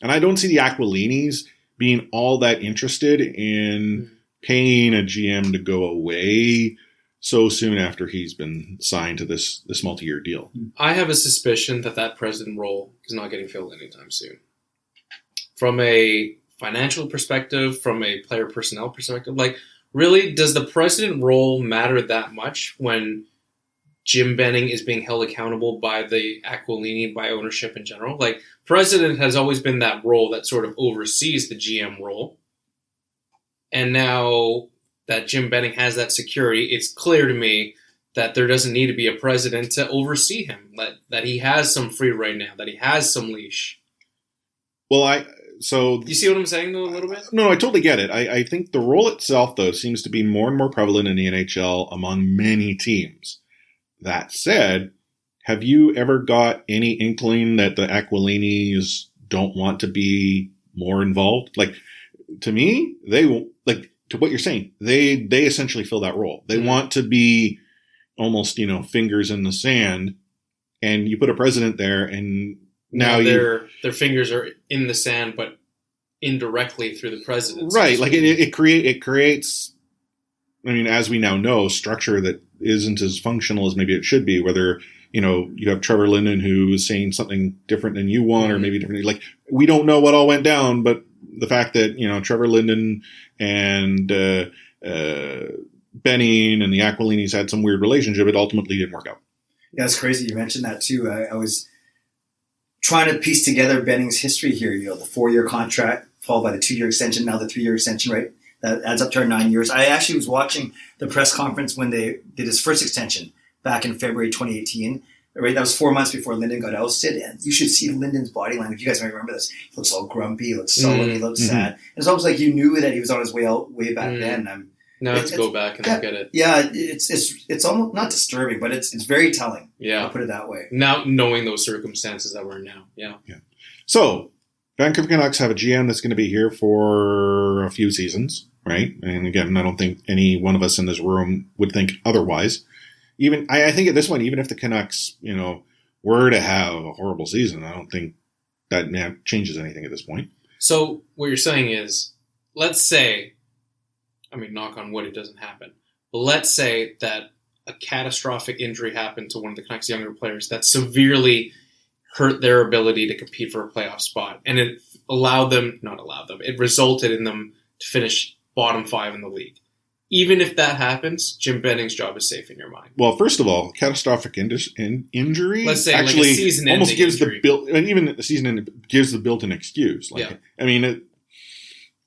[SPEAKER 6] And I don't see the Aquilinis being all that interested in paying a GM to go away so soon after he's been signed to this multi-year deal.
[SPEAKER 7] I have a suspicion that president role is not getting filled anytime soon. From a financial perspective, from a player personnel perspective, really, does the president role matter that much when Jim Benning is being held accountable by the Aquilini, by ownership in general? President has always been that role that sort of oversees the GM role. And now that Jim Benning has that security, it's clear to me that there doesn't need to be a president to oversee him, that he has some free right now, that he has some leash.
[SPEAKER 6] Well, do
[SPEAKER 7] you see what I'm saying, though, a little bit?
[SPEAKER 6] No, I totally get it. I think the role itself, though, seems to be more and more prevalent in the NHL among many teams. That said, have you ever got any inkling that the Aquilinis don't want to be more involved? To me, to what you're saying, they essentially fill that role. They want to be almost, fingers in the sand, and you put a president there, and now
[SPEAKER 7] their fingers are in the sand, but indirectly through the president.
[SPEAKER 6] Right. It creates, as we now know, structure that isn't as functional as maybe it should be, whether, you have Trevor Linden who is saying something different than you want, or maybe different. We don't know what all went down, but the fact that, Trevor Linden and Benning and the Aquilinis had some weird relationship, it ultimately didn't work out.
[SPEAKER 8] Yeah, it's crazy. You mentioned that too. trying to piece together Benning's history here. The 4-year contract followed by the 2-year extension, now the 3-year extension, right? That adds up to our 9 years. I actually was watching the press conference when they did his first extension back in February 2018. Right, that was 4 months before Linden got ousted, and you should see Linden's body language. You guys might remember this. He looks all grumpy, he looks sullen, he looks sad. It's almost like you knew that he was on his way out way back then.
[SPEAKER 7] Now let's go back and look at it.
[SPEAKER 8] Yeah, it's almost not disturbing, but it's very telling.
[SPEAKER 7] Yeah,
[SPEAKER 8] I'll put it that way.
[SPEAKER 7] Now knowing those circumstances that we're in now. Yeah.
[SPEAKER 6] So Vancouver Canucks have a GM that's going to be here for a few seasons, right? And again, I don't think any one of us in this room would think otherwise. Even I think at this point, even if the Canucks, were to have a horrible season, I don't think that changes anything at this point.
[SPEAKER 7] So what you're saying is, let's say, knock on wood, it doesn't happen, but let's say that a catastrophic injury happened to one of the Canucks' younger players that severely hurt their ability to compete for a playoff spot, and it it resulted in them to finish bottom 5 in the league. Even if that happens, Jim Benning's job is safe in your mind.
[SPEAKER 6] Well, first of all, catastrophic injury,
[SPEAKER 7] let's say
[SPEAKER 6] actually
[SPEAKER 7] like a season-ending
[SPEAKER 6] almost gives
[SPEAKER 7] injury.
[SPEAKER 6] and even the season gives the built-in excuse.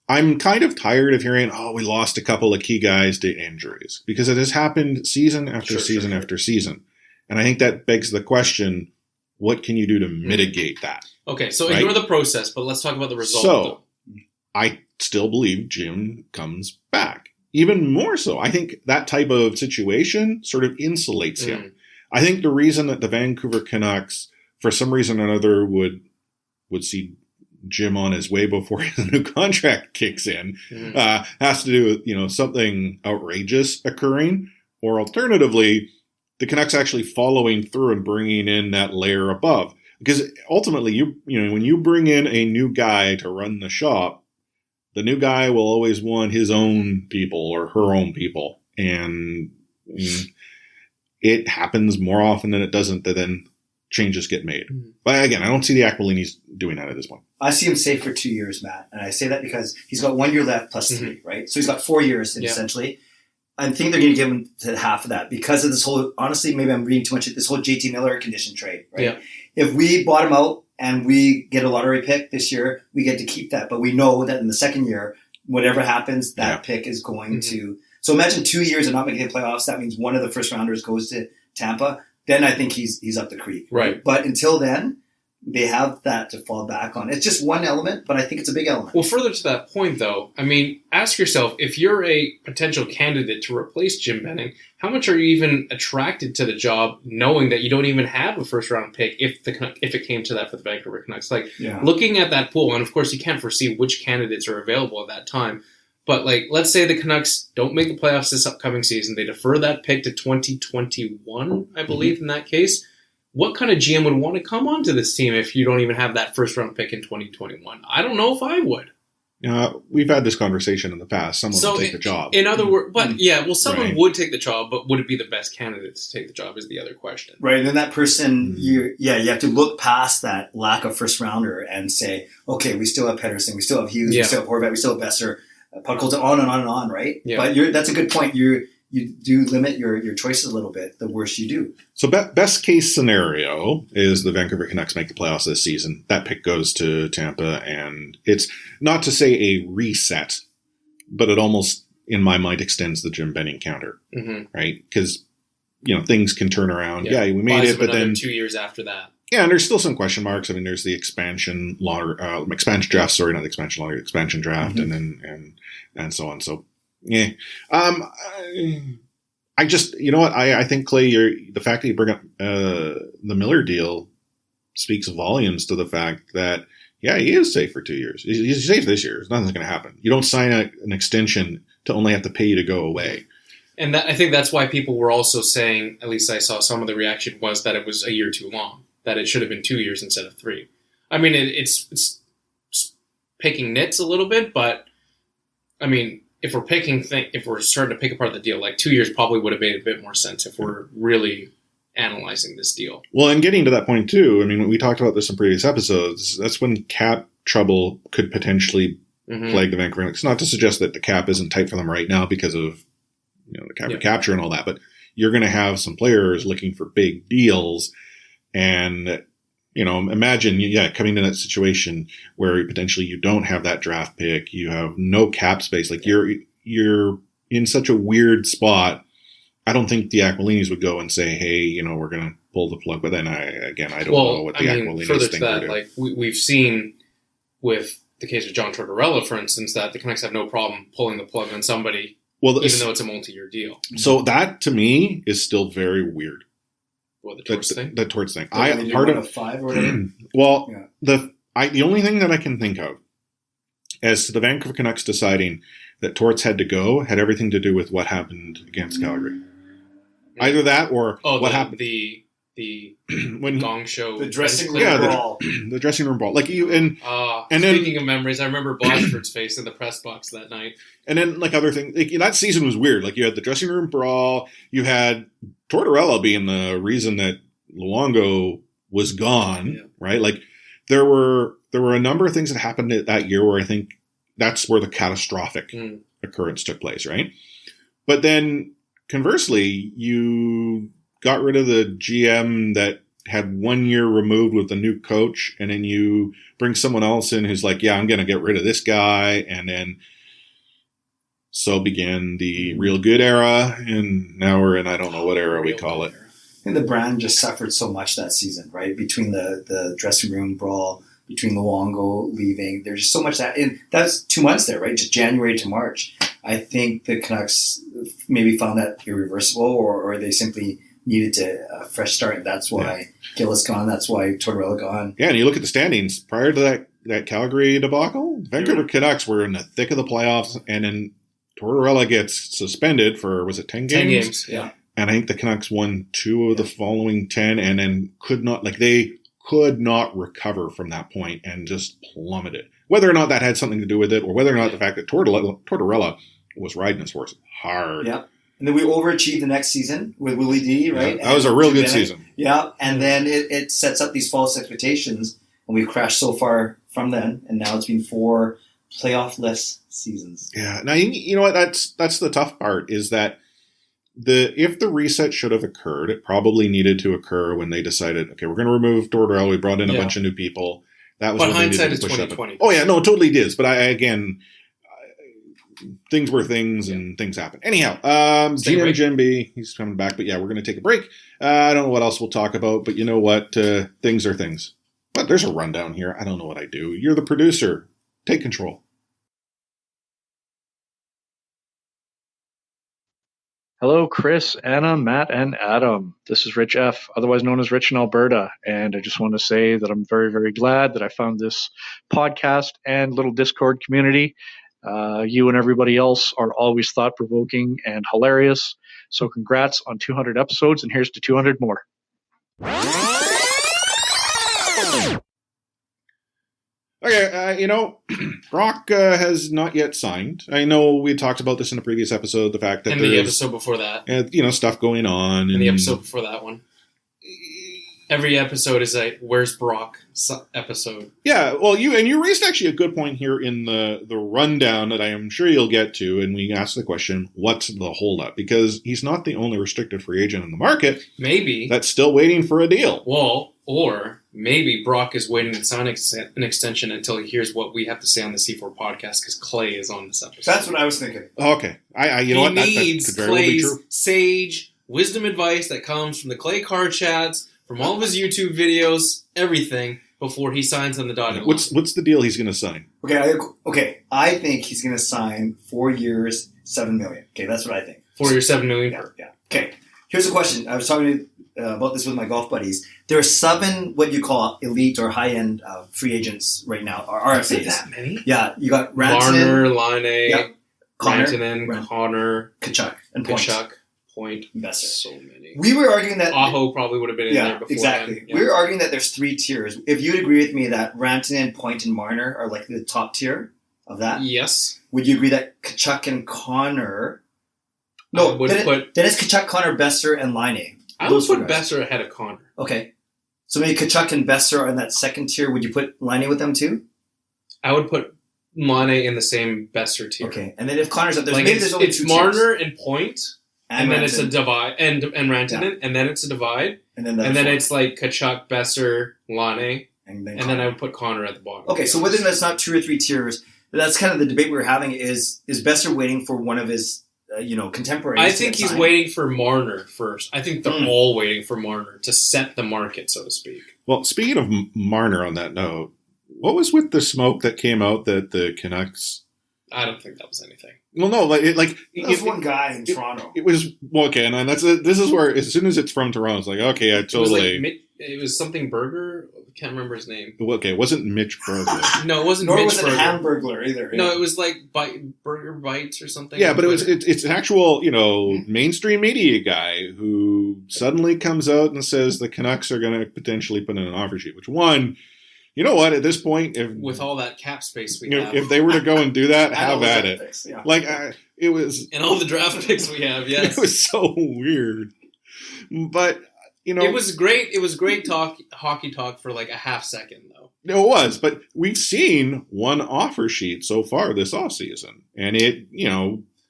[SPEAKER 6] I'm kind of tired of hearing, we lost a couple of key guys to injuries, because it has happened season after season after season, and I think that begs the question: what can you do to mitigate that?
[SPEAKER 7] Okay, so ignore the process, but let's talk about the result.
[SPEAKER 6] So, I still believe Jim comes back. Even more so, I think that type of situation sort of insulates him. I think the reason that the Vancouver Canucks, for some reason or another, would see Jim on his way before his new contract kicks in has to do with something outrageous occurring, or alternatively, the Canucks actually following through and bringing in that layer above. Because ultimately, when you bring in a new guy to run the shop, the new guy will always want his own people or her own people. And it happens more often than it doesn't that then changes get made. But again, I don't see the Aquilinis doing that at this point.
[SPEAKER 8] I see him safe for 2 years, Matt. And I say that because he's got 1 year left plus 3, right? So he's got 4 years essentially. I think they're going to give him to half of that because of this whole, honestly, maybe I'm reading too much, this whole JT Miller condition trade, right? Yeah. If we bottom out and we get a lottery pick this year, we get to keep that. But we know that in the second year, whatever happens, that pick is going to. So imagine 2 years of not making the playoffs. That means one of the first rounders goes to Tampa. Then I think he's up the creek.
[SPEAKER 7] Right.
[SPEAKER 8] But until then, they have that to fall back on. It's just one element, but I think it's a big element.
[SPEAKER 7] Well, further to that point, though, ask yourself, if you're a potential candidate to replace Jim Benning, how much are you even attracted to the job knowing that you don't even have a first-round pick if it came to that for the Vancouver Canucks? Looking at that pool, and of course you can't foresee which candidates are available at that time, but let's say the Canucks don't make the playoffs this upcoming season. They defer that pick to 2021, I believe, in that case. What kind of GM would want to come onto this team if you don't even have that first-round pick in 2021? I don't know if I would.
[SPEAKER 6] We've had this conveation in the past. Someone would take the job.
[SPEAKER 7] In other words, someone would take the job, but would it be the best candidate to take the job is the other question.
[SPEAKER 8] Right, and then that person, you have to look past that lack of first-rounder and say, okay, we still have Pettersson, we still have Hughes, we still have Horvat, we still have Boeser, Puckholz, on and on and on, right? Yeah. But that's a good point. You do limit your choices a little bit, the worse you do.
[SPEAKER 6] So best case scenario is the Vancouver Canucks make the playoffs this season. That pick goes to Tampa, and it's not to say a reset, but it almost, in my mind, extends the Jim Benning counter, right? Because, things can turn around. Yeah, we made it, but then
[SPEAKER 7] 2 years after that.
[SPEAKER 6] Yeah, and there's still some question marks. There's the expansion draft, sorry, not the expansion lottery, expansion draft, and so on. So, yeah. I just, what? I think, Clay, the fact that you bring up the Miller deal speaks volumes to the fact that, he is safe for 2 years. He's safe this year. Nothing's going to happen. You don't sign an extension to only have to pay you to go away.
[SPEAKER 7] And I think that's why people were also saying, at least I saw some of the reaction, was that it was a year too long, that it should have been 2 years instead of 3. It's picking nits a little bit, but, if we're starting to pick apart the deal, 2 years probably would have made a bit more sense if we're really analyzing this deal.
[SPEAKER 6] Well, and getting to that point too, we talked about this in previous episodes. That's when cap trouble could potentially plague the Vancouver Canucks. Not to suggest that the cap isn't tight for them right now because of the cap recapture and all that, but you're going to have some players looking for big deals, and imagine, coming to that situation where potentially you don't have that draft pick, you have no cap space, like you're in such a weird spot. I don't think the Aquilinis would go and say, hey, we're going to pull the plug. But then I don't know what the Aquilinis
[SPEAKER 7] further
[SPEAKER 6] think.
[SPEAKER 7] To that, like we've seen with the case of John Tortorella, for instance, that the Canucks have no problem pulling the plug on somebody, even though it's a multi-year deal.
[SPEAKER 6] So that to me is still very weird.
[SPEAKER 7] What, the Torts thing?
[SPEAKER 6] The Torts thing.
[SPEAKER 8] Part of 5 or whatever.
[SPEAKER 6] Well, the only thing that I can think of as to the Vancouver Canucks deciding that Torts had to go had everything to do with what happened against Calgary. Either that or what happened.
[SPEAKER 7] The
[SPEAKER 6] when
[SPEAKER 7] Gong Show,
[SPEAKER 8] the dressing room brawl,
[SPEAKER 6] the dressing room brawl. Like and
[SPEAKER 7] speaking of memories, I remember Bosford's face in the press box that night.
[SPEAKER 6] And then like other things, like, that season was weird. Like you had the dressing room brawl, you had Tortorella being the reason that Luongo was gone, right? Like there were a number of things that happened that year where I think that's where the catastrophic occurrence took place, right? But then conversely, you got rid of the GM that had 1 year removed with the new coach, and then you bring someone else in who's like, yeah, I'm going to get rid of this guy. And then so began the real good era. And now we're in, I don't know what era we call it.
[SPEAKER 8] And the brand just suffered so much that season, right? Between the dressing room brawl, between Luongo leaving, there's just so much that was 2 months there, right? Just January to March. I think the Canucks maybe found that irreversible, or they simply needed a fresh start. That's why Gillis gone. That's why Tortorella gone.
[SPEAKER 6] Yeah, and you look at the standings prior to that Calgary debacle. Vancouver Canucks were in the thick of the playoffs, and then Tortorella gets suspended for 10 games?
[SPEAKER 7] 10 games, yeah.
[SPEAKER 6] And I think the Canucks won 2 of the following 10, and then could not recover from that point and just plummeted. Whether or not that had something to do with it, or whether or not the fact that Tortorella was riding his horse hard.
[SPEAKER 8] Yeah. And then we overachieved the next season with Willie D, right?
[SPEAKER 6] Yeah, that was a real good season.
[SPEAKER 8] Yeah, and then it sets up these false expectations, and we've crashed so far from then, and now it's been 4 playoff-less seasons.
[SPEAKER 6] Yeah. Now, you know what? That's the tough part, is that if the reset should have occurred, it probably needed to occur when they decided, okay, we're going to remove Tortorella. We brought in a bunch of new people. That was
[SPEAKER 7] but
[SPEAKER 6] what
[SPEAKER 7] hindsight
[SPEAKER 6] they needed to
[SPEAKER 7] is
[SPEAKER 6] push
[SPEAKER 7] 2020.
[SPEAKER 6] up. Oh yeah, no, it totally is. But things were things, and things happen. Anyhow, Gina Jimby, he's coming back. But yeah, we're going to take a break. I don't know what else we'll talk about, but you know what? Things are things. But there's a rundown here. I don't know what I do. You're the producer. Take control.
[SPEAKER 14] Hello, Chris, Anna, Matt, and Adam. This is Rich F., otherwise known as Rich in Alberta. And I just want to say that I'm very, very glad that I found this podcast and little Discord community. You and everybody else are always thought-provoking and hilarious. So congrats on 200 episodes, and here's to 200 more.
[SPEAKER 6] Okay, Brock has not yet signed. I know we talked about this in a previous episode, the fact that
[SPEAKER 7] the episode before that.
[SPEAKER 6] Stuff going on.
[SPEAKER 7] And the episode before that one. Every episode is a "Where's Brock" episode.
[SPEAKER 6] Yeah, well, you raised actually a good point here in the rundown that I am sure you'll get to, and we asked the question, what's the holdup? Because he's not the only restricted free agent in the market.
[SPEAKER 7] Maybe.
[SPEAKER 6] That's still waiting for a deal.
[SPEAKER 7] Well, or maybe Brock is waiting to sign an extension until he hears what we have to say on the C4 podcast, because Clay is on this episode.
[SPEAKER 8] That's what I was thinking.
[SPEAKER 6] Okay.
[SPEAKER 7] He needs Clay's sage wisdom advice that comes from the Clay card chats, from all of his YouTube videos, everything, before he signs on the dotted line.
[SPEAKER 6] What's the deal he's going to sign?
[SPEAKER 8] Okay. I think he's going to sign 4 years, $7 million. Okay, that's what I think.
[SPEAKER 7] 4 years, $7 million.
[SPEAKER 8] Yeah. Okay. Here's a question. I was talking about this with my golf buddies. There are 7 what you call elite or high-end free agents right now, or RFAs.
[SPEAKER 7] Is that many?
[SPEAKER 8] Yeah, you got Rantanen,
[SPEAKER 7] Varner, Laine,
[SPEAKER 8] yeah,
[SPEAKER 7] Connor,
[SPEAKER 8] Kachuk, and
[SPEAKER 7] Point.
[SPEAKER 8] Boeser.
[SPEAKER 7] So many.
[SPEAKER 8] We were arguing that
[SPEAKER 7] Aho probably would have been in there before.
[SPEAKER 8] Exactly.
[SPEAKER 7] Yeah.
[SPEAKER 8] We were arguing that there's 3 tiers. If you would agree with me that Rantanen, Point, and Marner are like the top tier of that,
[SPEAKER 7] yes.
[SPEAKER 8] Would you agree that Kachuk and Connor? No, then it's Kachuk, Connor, Boeser, and Laine.
[SPEAKER 7] I would put Boeser ahead of Connor.
[SPEAKER 8] Okay, so maybe Kachuk and Boeser are in that second tier. Would you put Laine with them too?
[SPEAKER 7] I would put Laine in the same Boeser tier.
[SPEAKER 8] Okay, and then if Connor's up there,
[SPEAKER 7] like
[SPEAKER 8] maybe there's only 2
[SPEAKER 7] Marner
[SPEAKER 8] tiers.
[SPEAKER 7] and Point. And then it's a divide, and Rantanen, and then it's a divide,
[SPEAKER 8] And
[SPEAKER 7] then it's like Kachuk, Boeser, Laine, and then I would put Connor at the bottom.
[SPEAKER 8] Okay, so within that's not 2 or 3 tiers. That's kind of the debate we were having. Is Boeser waiting for one of his contemporaries?
[SPEAKER 7] I think he's waiting for Marner first. I think they're all waiting for Marner to set the market, so to speak.
[SPEAKER 6] Well, speaking of Marner, on that note, what was with the smoke that came out that the Canucks?
[SPEAKER 7] I don't think that was anything.
[SPEAKER 6] Well, no,
[SPEAKER 8] one guy in Toronto.
[SPEAKER 6] It was okay, and this is where as soon as it's from Toronto, it's like okay, I totally.
[SPEAKER 7] It was something Burger. I can't remember his name.
[SPEAKER 6] Okay, it wasn't Mitch Burger.
[SPEAKER 7] No, it wasn't.
[SPEAKER 8] Nor
[SPEAKER 7] Mitch
[SPEAKER 8] was it
[SPEAKER 7] Burger.
[SPEAKER 8] Hamburglar either. Yeah.
[SPEAKER 7] No, it was like Burger Bites or something.
[SPEAKER 6] Yeah, but it's an actual mainstream media guy who suddenly comes out and says the Canucks are going to potentially put in an offer sheet. Which one? You know what? At this point,
[SPEAKER 7] with all that cap space we have,
[SPEAKER 6] if they were to go and do that, have at it.
[SPEAKER 8] Picks, yeah.
[SPEAKER 6] It was,
[SPEAKER 7] and all the draft picks we have. Yes,
[SPEAKER 6] it was so weird. But
[SPEAKER 7] it was great. It was great hockey talk for like a half second, though.
[SPEAKER 6] No, it was. But we've seen one offer sheet so far this offseason, and it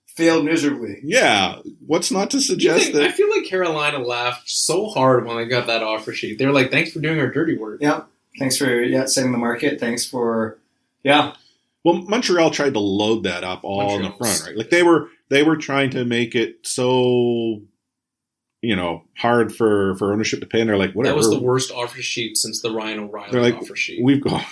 [SPEAKER 8] failed miserably.
[SPEAKER 6] Yeah, what's not to suggest that?
[SPEAKER 7] I feel like Carolina laughed so hard when they got that offer sheet. They were like, "Thanks for doing our dirty work."
[SPEAKER 8] Yeah. Thanks for setting the market. Thanks for Well,
[SPEAKER 6] Montreal tried to load that up all in the front, right? Like they were trying to make it so hard for ownership to pay, and they're like, whatever.
[SPEAKER 7] That was the worst offer sheet since the Ryan O'Reilly offer sheet.
[SPEAKER 6] We've got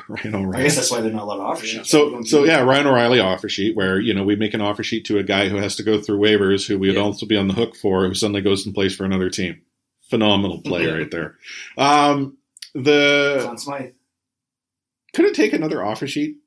[SPEAKER 6] Ryan O'Reilly.
[SPEAKER 8] I guess that's why they're not allowed to offer sheets.
[SPEAKER 6] So Ryan O'Reilly offer sheet where we make an offer sheet to a guy who has to go through waivers, who we would also be on the hook for, who suddenly goes and plays for another team. Phenomenal play right there.
[SPEAKER 8] Conn Smythe.
[SPEAKER 6] Could it take another offer sheet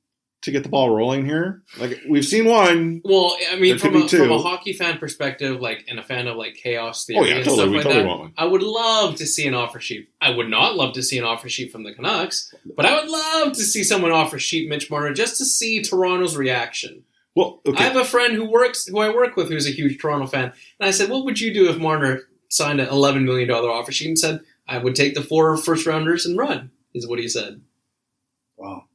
[SPEAKER 6] to get the ball rolling here? Like we've seen one.
[SPEAKER 7] Well, I mean, from a hockey fan perspective, and a fan of chaos theory and stuff like that, want one. I would love to see an offer sheet. I would not love to see an offer sheet from the Canucks, but I would love to see someone offer sheet Mitch Marner just to see Toronto's reaction.
[SPEAKER 6] Well, okay.
[SPEAKER 7] I have a friend who I work with who's a huge Toronto fan, and I said, "What would you do if Marner signed an $11 million offer sheet?" And said, "I would take the 4 first-rounders and run," is what he said.
[SPEAKER 8] Wow.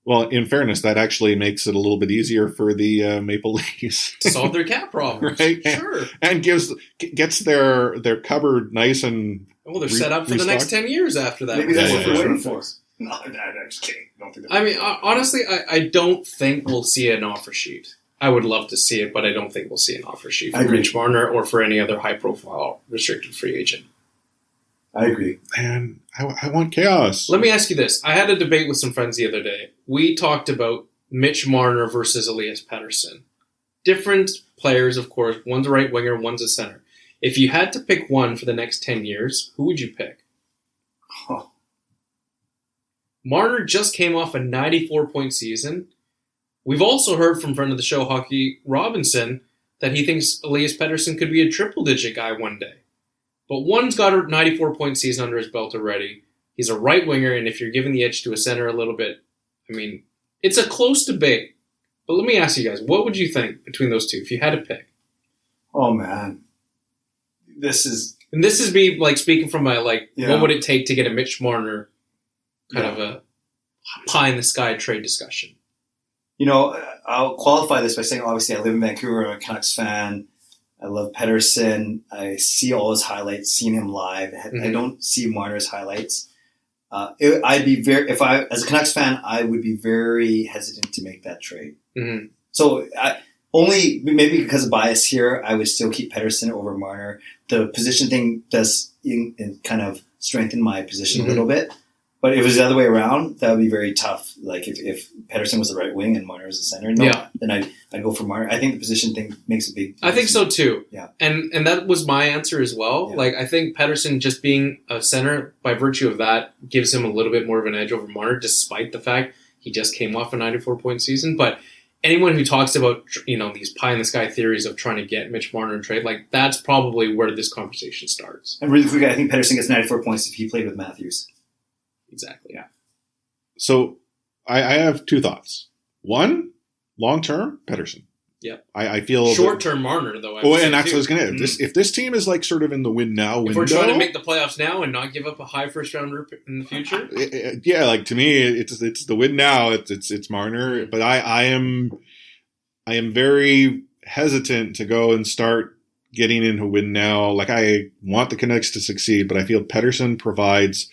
[SPEAKER 6] Well, in fairness, that actually makes it a little bit easier for the Maple Leafs
[SPEAKER 7] to solve their cap problems,
[SPEAKER 6] right?
[SPEAKER 7] Sure,
[SPEAKER 6] and gets their cupboard nice and
[SPEAKER 7] they're set up for the next 10 years after that.
[SPEAKER 8] Maybe that's what they're waiting for. No, I actually don't think.
[SPEAKER 7] I mean, honestly, I don't think we'll see an offer sheet. I would love to see it, but I don't think we'll see an offer sheet for Mitch Marner or for any other high-profile restricted free agent.
[SPEAKER 8] I agree.
[SPEAKER 6] Man, I want chaos.
[SPEAKER 7] Let me ask you this. I had a debate with some friends the other day. We talked about Mitch Marner versus Elias Pettersson. Different players, of course. One's a right winger, one's a center. If you had to pick one for the next 10 years, who would you pick?
[SPEAKER 8] Oh.
[SPEAKER 7] Marner just came off a 94-point season. We've also heard from friend of the show, Hockey Robinson, that he thinks Elias Pettersson could be a triple-digit guy one day. But one's got a 94-point season under his belt already. He's a right winger, and if you're giving the edge to a center a little bit, I mean, it's a close debate. But let me ask you guys, what would you think between those two if you had to pick?
[SPEAKER 8] Oh, man. This is
[SPEAKER 7] me speaking from my what would it take to get a Mitch Marner kind of a pie-in-the-sky trade discussion?
[SPEAKER 8] I'll qualify this by saying, obviously, I live in Vancouver. I'm a Canucks fan. I love Pettersson. I see all his highlights, seen him live. I don't see Marner's highlights. I'd be as a Canucks fan, I would be very hesitant to make that trade.
[SPEAKER 7] Mm-hmm.
[SPEAKER 8] So only maybe because of bias here, I would still keep Pettersson over Marner. The position thing does kind of strengthen my position a little bit. But if it was the other way around, that would be very tough. Like if Pettersson was the right wing and Marner was the center, then I'd go for Marner. I think the position thing makes a big difference.
[SPEAKER 7] I think so too.
[SPEAKER 8] Yeah.
[SPEAKER 7] And that was my answer as well.
[SPEAKER 8] Yeah.
[SPEAKER 7] I think Pettersson just being a center, by virtue of that, gives him a little bit more of an edge over Marner, despite the fact he just came off a 94-point season. But anyone who talks about these pie-in-the-sky theories of trying to get Mitch Marner in trade, that's probably where this conversation starts.
[SPEAKER 8] And really quick, I think Pettersson gets 94 points if he played with Matthews.
[SPEAKER 7] Exactly. Yeah.
[SPEAKER 6] So I have two thoughts. One, long-term, Pettersson.
[SPEAKER 7] Yep.
[SPEAKER 6] I feel
[SPEAKER 7] short-term Marner though.
[SPEAKER 6] And that's what I was going to say. If this team is sort of in the win now window,
[SPEAKER 7] if we're trying to make the playoffs now and not give up a high first-rounder in the future,
[SPEAKER 6] to me, it's the win now. It's Marner, but I am very hesitant to go and start getting into win now. Like, I want the Canucks to succeed, but I feel Pettersson provides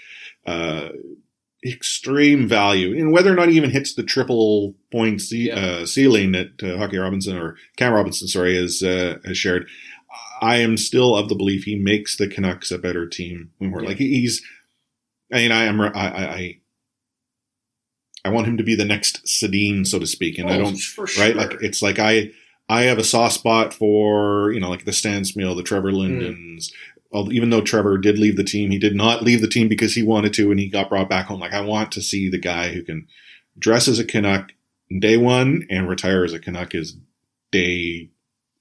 [SPEAKER 6] extreme value. And whether or not he even hits the triple point ceiling that Hockey Robinson or Cam Robinson, has shared, I am still of the belief he makes the Canucks a better team. Like, he's, I mean, I want him to be the next Sedin, so to speak. And I don't,
[SPEAKER 7] for sure.
[SPEAKER 6] right? Like, it's like I have a soft spot for, like the Stan Smith, the Trevor Lindens. Even though Trevor did leave the team, he did not leave the team because he wanted to, and he got brought back home. Like, I want to see the guy who can dress as a Canuck day one and retire as a Canuck is day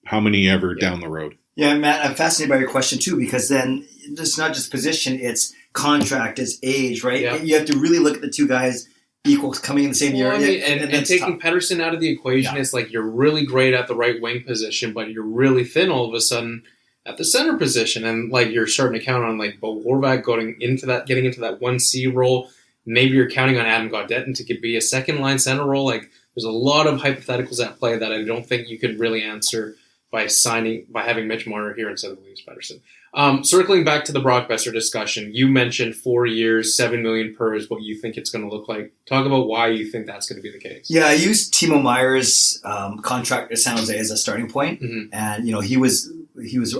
[SPEAKER 6] how many ever down the road.
[SPEAKER 8] Yeah, Matt, I'm fascinated by your question too, because then it's not just position, it's contract, it's age, right?
[SPEAKER 7] Yeah.
[SPEAKER 8] You have to really look at the two guys equal coming in the same year.
[SPEAKER 7] I mean, and taking Pettersson out of the equation is like you're really great at the right wing position, but you're really thin all of a sudden at the center position, and like you're starting to count on like Bo Horvat getting into that 1C role. Maybe you're counting on Adam Gaudetton to be a second line center role. Like, there's a lot of hypotheticals at play that I don't think you could really answer by having Mitch Marner here instead of Elias Pettersson. Circling back to the Brock Boeser discussion, you mentioned 4 years, $7 million per is what you think it's going to look like. Talk about why you think that's going to be the case.
[SPEAKER 8] Yeah, I used Timo Meier's contract at San Jose as a starting point, and he was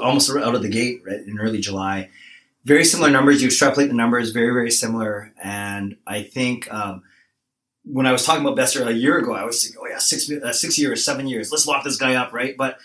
[SPEAKER 8] almost out of the gate right in early July. Very similar numbers. You extrapolate the numbers, very, very similar. And I think when I was talking about Boeser a year ago, I was thinking, 6 years, 7 years. Let's lock this guy up, right? But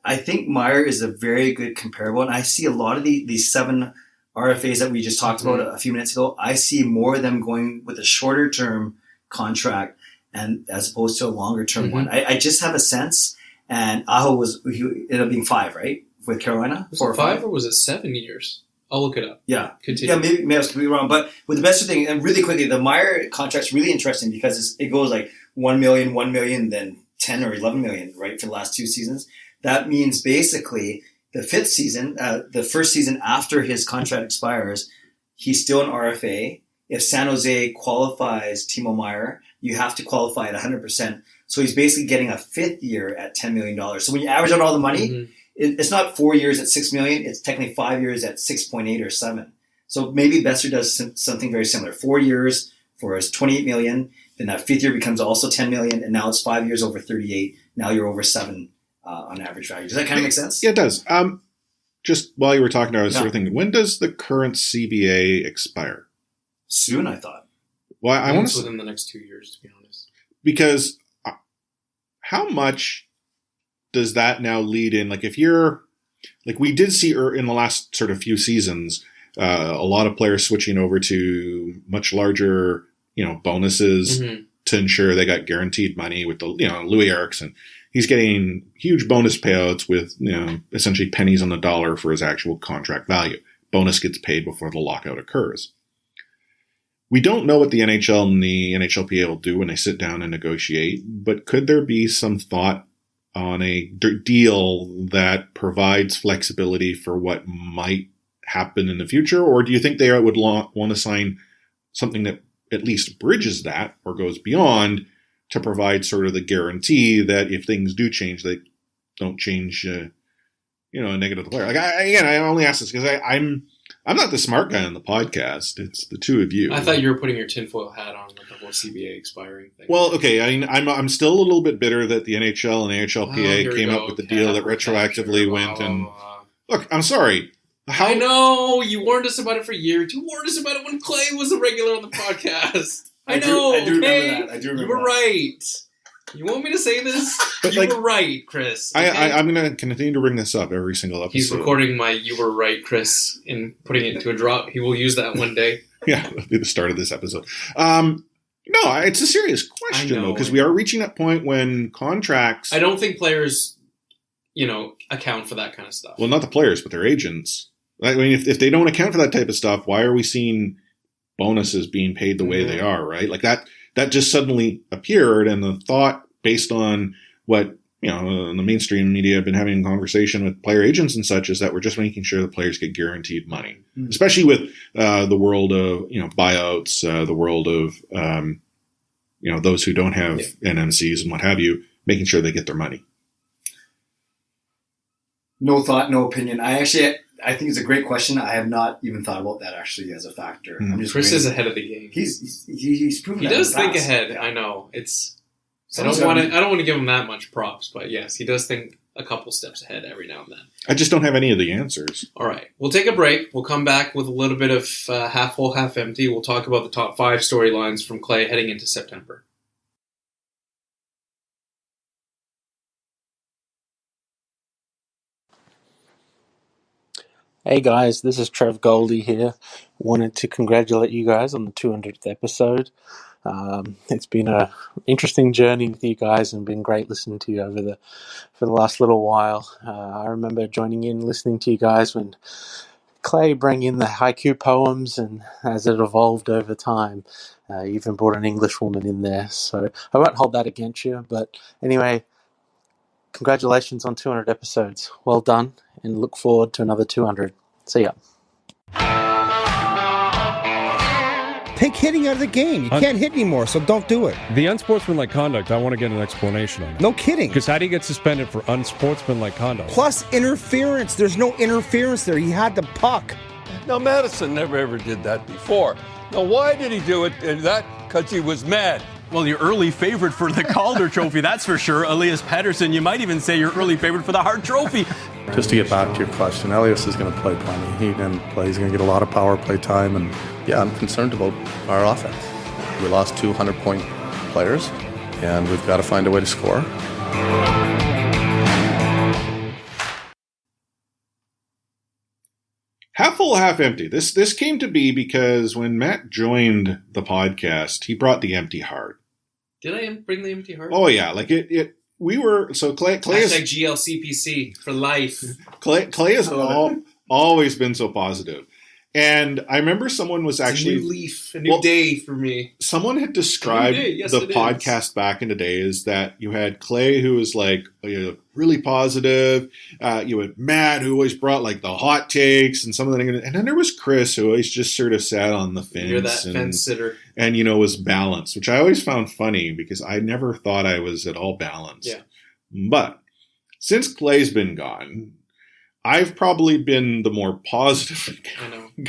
[SPEAKER 8] I think Meier is a very good comparable. And I see a lot of these 7 RFAs that we just talked about a few minutes ago. I see more of them going with a shorter term contract and as opposed to a longer term one. I just have a sense. And Aho ended up being 5, right? With Carolina?
[SPEAKER 7] Was it 5 or was it 7 years? I'll look it up.
[SPEAKER 8] Yeah.
[SPEAKER 7] Continue.
[SPEAKER 8] Yeah, maybe I was completely wrong. But with the Boeser thing, and really quickly, the Meier contract's really interesting because it goes like 1 million, then 10 or 11 million, right, for the last 2 seasons. That means basically the 5th season, the first season after his contract expires, he's still an RFA. If San Jose qualifies Timo Meier, you have to qualify at 100%. So he's basically getting a 5th year at $10 million. So when you average out all the money, it's not 4 years at $6 million. It's technically 5 years at 6.8 or 7. So maybe Boeser does something very similar. 4 years for his $28 million. Then that 5th year becomes also $10 million. And now it's 5 years over 38. Now you're over 7 on average value. Does that kind of make sense?
[SPEAKER 6] Yeah, it does. Just while you were talking, I was sort of thinking, when does the current CBA expire?
[SPEAKER 8] Soon, I thought.
[SPEAKER 6] Well, I want to
[SPEAKER 7] within the next 2 years, to be honest.
[SPEAKER 6] Because how much does that now lead in? Like, if you're, like, we did see in the last sort of few seasons, a lot of players switching over to much larger, bonuses to ensure they got guaranteed money with the, Louis Eriksson. He's getting huge bonus payouts with, essentially pennies on the dollar for his actual contract value. Bonus gets paid before the lockout occurs. We don't know what the NHL and the NHLPA will do when they sit down and negotiate, but could there be some thought on a deal that provides flexibility for what might happen in the future? Or do you think they would want to sign something that at least bridges that or goes beyond to provide sort of the guarantee that if things do change, they don't change, a negative player? Like, I only ask this because I'm not the smart guy on the podcast. It's the two of you.
[SPEAKER 7] I thought you were putting your tinfoil hat on with the whole CBA expiring thing.
[SPEAKER 6] Well, okay. I'm still a little bit bitter that the NHL and the NHLPA came up with the deal that retroactively went and... Look, I'm sorry.
[SPEAKER 7] I know! You warned us about it for years. You warned us about it when Clay was a regular on the podcast. I know,
[SPEAKER 8] I do remember that.
[SPEAKER 7] You were right. You want me to say this? You were right, Chris. Okay?
[SPEAKER 6] I'm going to continue to bring this up every single episode.
[SPEAKER 7] He's recording my "You were right, Chris" and putting it into a drop. He will use that one day.
[SPEAKER 6] Yeah, that'll be the start of this episode. No, it's a serious question, though, because we are reaching that point when contracts...
[SPEAKER 7] I don't think players, account for that kind of stuff.
[SPEAKER 6] Well, not the players, but their agents. I mean, if they don't account for that type of stuff, why are we seeing bonuses being paid the way they are, right? Like that just suddenly appeared, and the thought based on what, the mainstream media have been having a conversation with player agents and such is that we're just making sure the players get guaranteed money, especially with the world of, buyouts, the world of, those who don't have NMCs and what have you, making sure they get their money.
[SPEAKER 8] No thought, no opinion. I think it's a great question. I have not even thought about that actually as a factor. I'm just
[SPEAKER 7] Chris is ahead of the game.
[SPEAKER 8] He's proven
[SPEAKER 7] he
[SPEAKER 8] that
[SPEAKER 7] does
[SPEAKER 8] in the
[SPEAKER 7] think
[SPEAKER 8] past.
[SPEAKER 7] ahead. I know it's. I
[SPEAKER 8] Someone's
[SPEAKER 7] don't
[SPEAKER 8] gotta
[SPEAKER 7] want to give him that much props, but yes, he does think a couple steps ahead every now and then.
[SPEAKER 6] I just don't have any of the answers.
[SPEAKER 7] All right, we'll take a break. We'll come back with a little bit of half full, half empty. We'll talk about the top 5 storylines from Clay heading into September.
[SPEAKER 15] Hey guys, this is Trev Goldie here. Wanted to congratulate you guys on the 200th episode. It's been an interesting journey with you guys and been great listening to you for the last little while. I remember joining in, listening to you guys when Clay brought in the haiku poems, and as it evolved over time, you even brought an English woman in there. So I won't hold that against you, but anyway, congratulations on 200 episodes. Well done, and look forward to another 200. See ya.
[SPEAKER 16] Take hitting out of the game. You can't hit anymore, so don't do it.
[SPEAKER 17] The unsportsmanlike conduct, I want to get an explanation on that.
[SPEAKER 16] No kidding.
[SPEAKER 17] Because how do you get suspended for unsportsmanlike conduct?
[SPEAKER 16] Plus interference. There's no interference there. He had the puck.
[SPEAKER 18] Now, Madison never ever did that before. Now, why did he do it? Because he was mad.
[SPEAKER 19] Well, your early favorite for the Calder Trophy, that's for sure. Elias Pettersson, you might even say your early favorite for the Hart Trophy.
[SPEAKER 20] Just to get back to your question, Elias is going to play plenty. He's going to get a lot of power play time, and yeah, I'm concerned about our offense. We lost 200-point players, and we've got to find a way to score.
[SPEAKER 6] Half full, half empty. This came to be because when Matt joined the podcast, he brought the empty heart.
[SPEAKER 7] Did I bring the empty heart?
[SPEAKER 6] Oh yeah, like it. We were so Clay is
[SPEAKER 7] GLCPC for life.
[SPEAKER 6] Clay has always been so positive. And I remember someone was actually...
[SPEAKER 7] a new leaf, a new day for me.
[SPEAKER 6] Someone had described the podcast back in the day as that you had Clay, who was like really positive. You had Matt, who always brought like the hot takes and some of the things. And then there was Chris, who always just sort of sat on the fence.
[SPEAKER 7] You're that fence sitter.
[SPEAKER 6] And, was balanced, which I always found funny because I never thought I was at all balanced.
[SPEAKER 7] Yeah.
[SPEAKER 6] But since Clay's been gone... I've probably been the more positive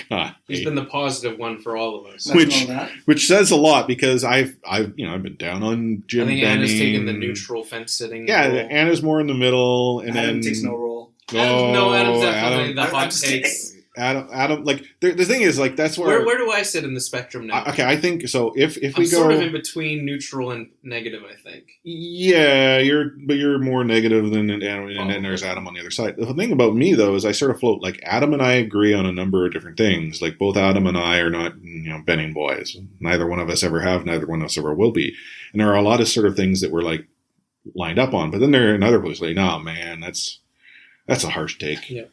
[SPEAKER 6] guy.
[SPEAKER 7] He's been the positive one for all of us.
[SPEAKER 6] Which says a lot because I've been down on Jim Benning.
[SPEAKER 7] I think Anna's taken the neutral fence sitting.
[SPEAKER 6] Yeah,
[SPEAKER 7] role.
[SPEAKER 6] Anna's more in the middle, and
[SPEAKER 8] Adam
[SPEAKER 6] then
[SPEAKER 8] takes no role.
[SPEAKER 7] Adam's definitely the hot takes.
[SPEAKER 6] Adam, like the thing is, like that's where
[SPEAKER 7] do I sit in the spectrum now?
[SPEAKER 6] Okay, I think so. If we
[SPEAKER 7] I'm
[SPEAKER 6] go
[SPEAKER 7] sort of in between neutral and negative, I think.
[SPEAKER 6] Yeah, you're more negative than Adam, and then there's Adam on the other side. The thing about me though is I sort of float like Adam and I agree on a number of different things. Like both Adam and I are not Benning boys. Neither one of us ever have. Neither one of us ever will be. And there are a lot of sort of things that we're like lined up on. But then there are another place like, no man, that's a harsh take.
[SPEAKER 7] Yeah.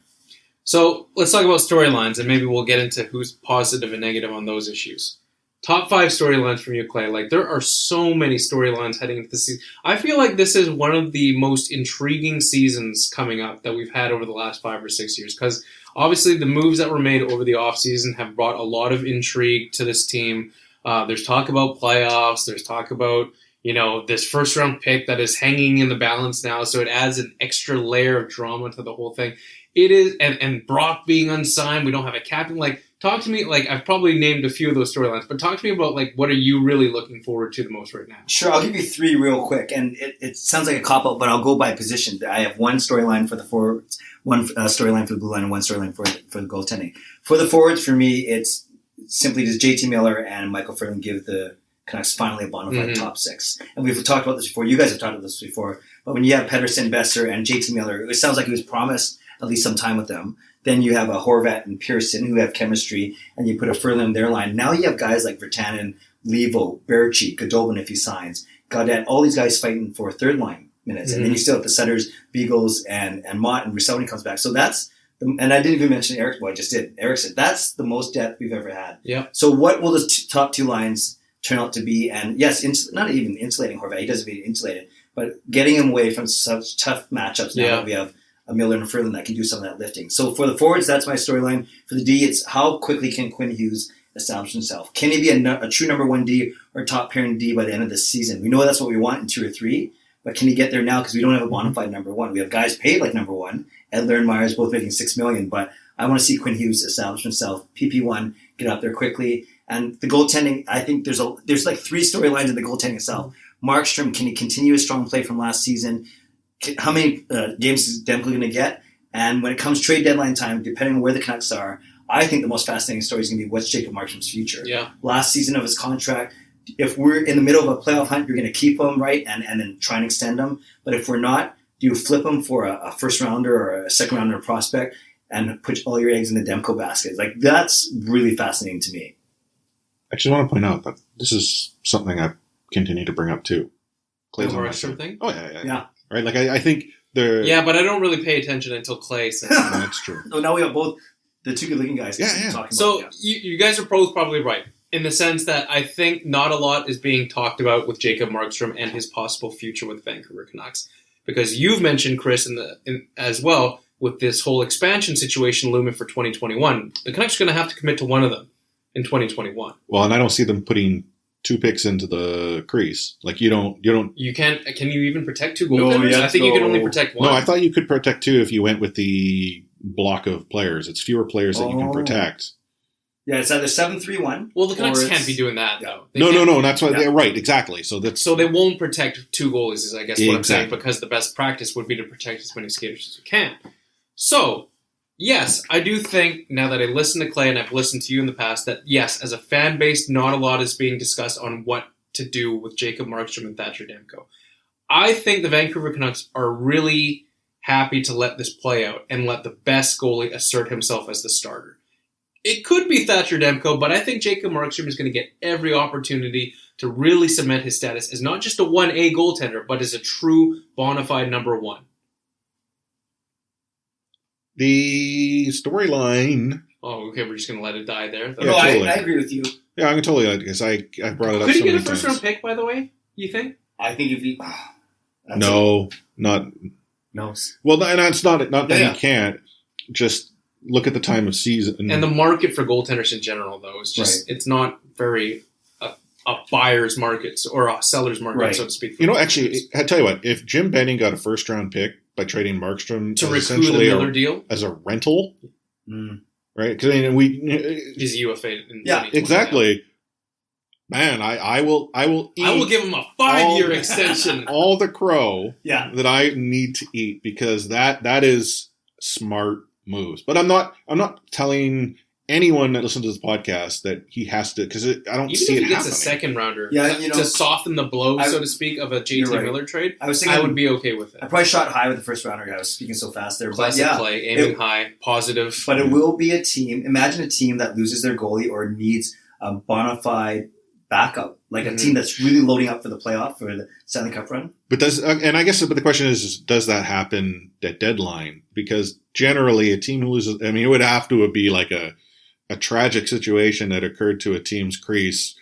[SPEAKER 7] So let's talk about storylines, and maybe we'll get into who's positive and negative on those issues. Top 5 storylines from you, Clay. Like, there are so many storylines heading into the season. I feel like this is one of the most intriguing seasons coming up that we've had over the last 5 or 6 years, because obviously the moves that were made over the offseason have brought a lot of intrigue to this team. There's talk about playoffs. There's talk about, this first-round pick that is hanging in the balance now, so it adds an extra layer of drama to the whole thing. It is, and Brock being unsigned, we don't have a captain. Like, talk to me, like, I've probably named a few of those storylines, but talk to me about, like, what are you really looking forward to the most right now?
[SPEAKER 8] Sure, I'll give you 3 real quick, and it sounds like a cop-out, but I'll go by position. I have one storyline for the forwards, one storyline for the blue line, and one storyline for the goaltending. For the forwards, for me, it's simply does JT Miller and Michael Furlan give the Canucks finally a bona fide top 6. And we've talked about this before. You guys have talked about this before. But when you have Pettersson, Boeser, and JT Miller, it sounds like he was promised at least some time with them. Then you have a Horvat and Pearson who have chemistry, and you put a Furlan in their line. Now you have guys like Virtanen, Levo, Berchi, Goldobin if he signs, Gaudette, all these guys fighting for third line minutes. And then you still have the setters, Beagles, and Mott, and Rousseau when he comes back. So that's, and I didn't even mention Eric, well, I just did. Eric said, that's the most depth we've ever had.
[SPEAKER 7] Yeah.
[SPEAKER 8] So what will the top 2 lines turn out to be? And yes, not even insulating Horvat, he doesn't mean insulated, but getting him away from such tough matchups now that we have a Miller and Furlan that can do some of that lifting. So for the forwards, that's my storyline. For the D, it's how quickly can Quinn Hughes establish himself? Can he be a true number 1 D or top pairing D by the end of the season? We know that's what we want in 2 or 3, but can he get there now? Because we don't have a bona fide number one. We have guys paid like number one. Edler and Myers both making $6 million, but I want to see Quinn Hughes establish himself. PP1, get out there quickly. And the goaltending, I think there's like 3 storylines in the goaltending itself. Markstrom, can he continue his strong play from last season? How many games is Demko going to get? And when it comes trade deadline time, depending on where the Canucks are, I think the most fascinating story is going to be what's Jacob Markstrom's future.
[SPEAKER 7] Yeah.
[SPEAKER 8] Last season of his contract, if we're in the middle of a playoff hunt, you're going to keep him, right, and then try and extend him. But if we're not, do you flip him for a first rounder or a second rounder prospect and put all your eggs in the Demko basket? Like, that's really fascinating to me.
[SPEAKER 6] I just want to point out that this is something I continue to bring up too.
[SPEAKER 7] Clay's Markstrom thing?
[SPEAKER 6] Oh, yeah. Right? Like, I think the...
[SPEAKER 7] Yeah, but I don't really pay attention until Clay says that.
[SPEAKER 6] That's true.
[SPEAKER 8] So now we have both the 2 good-looking guys. Talking about,
[SPEAKER 7] you guys are both probably right in the sense that I think not a lot is being talked about with Jacob Markstrom and his possible future with Vancouver Canucks. Because you've mentioned, Chris, as well, with this whole expansion situation looming for 2021, the Canucks are going to have to commit to one of them in 2021.
[SPEAKER 6] Well, and I don't see them putting 2 picks into the crease. Like, you can't...
[SPEAKER 7] Can you even protect 2 goaltenders? I think you can only protect 1.
[SPEAKER 6] No, I thought you could protect 2 if you went with the block of players. It's fewer players that you can protect.
[SPEAKER 8] Yeah, it's either 7-3-1.
[SPEAKER 7] Well, the Canucks can't be doing that, though.
[SPEAKER 6] No. That's why they're right. Exactly. So
[SPEAKER 7] they won't protect 2 goalies, is I guess what I'm saying, because the best practice would be to protect as many skaters as you can. So, yes, I do think, now that I listen to Clay and I've listened to you in the past, that yes, as a fan base, not a lot is being discussed on what to do with Jacob Markstrom and Thatcher Demko. I think the Vancouver Canucks are really happy to let this play out and let the best goalie assert himself as the starter. It could be Thatcher Demko, but I think Jacob Markstrom is going to get every opportunity to really cement his status as not just a 1A goaltender, but as a true bona fide number 1.
[SPEAKER 6] The storyline...
[SPEAKER 7] Oh, okay, we're just going to let it die there.
[SPEAKER 8] No, totally. I agree with you.
[SPEAKER 6] Yeah, I'm totally, because I brought it up so many times.
[SPEAKER 7] Could he get a first-round pick, by the way, you think?
[SPEAKER 8] I think if he...
[SPEAKER 6] No. Well, and it's not that he can't. Just look at the time of season.
[SPEAKER 7] And the market for goaltenders in general, though, is just, it's not very a buyer's market or a seller's market, so to speak.
[SPEAKER 6] Actually, I tell you what, if Jim Benning got a first-round pick by trading Markstrom
[SPEAKER 7] to recoup the Miller deal
[SPEAKER 6] as a rental, right? Because
[SPEAKER 7] he's UFA.
[SPEAKER 6] Exactly. Man, I will
[SPEAKER 7] give him a 5-year extension.
[SPEAKER 6] All the crow that I need to eat, because that is smart moves. But I'm not telling anyone that listens to this podcast that he has to, because I don't see it happening. Even if he gets a second rounder to soften the blow, so to speak, of a JT Miller trade, I would be okay with it.
[SPEAKER 8] I probably shot high with the first rounder. I was speaking so fast there.
[SPEAKER 7] Classic play, aiming high, positive.
[SPEAKER 8] But it will be a team. Imagine a team that loses their goalie or needs a bona fide backup, like a team that's really loading up for the playoff, for the Stanley Cup run.
[SPEAKER 6] But the question is, does that happen at deadline? Because generally a team who loses, it would have to be like a tragic situation that occurred to a team's crease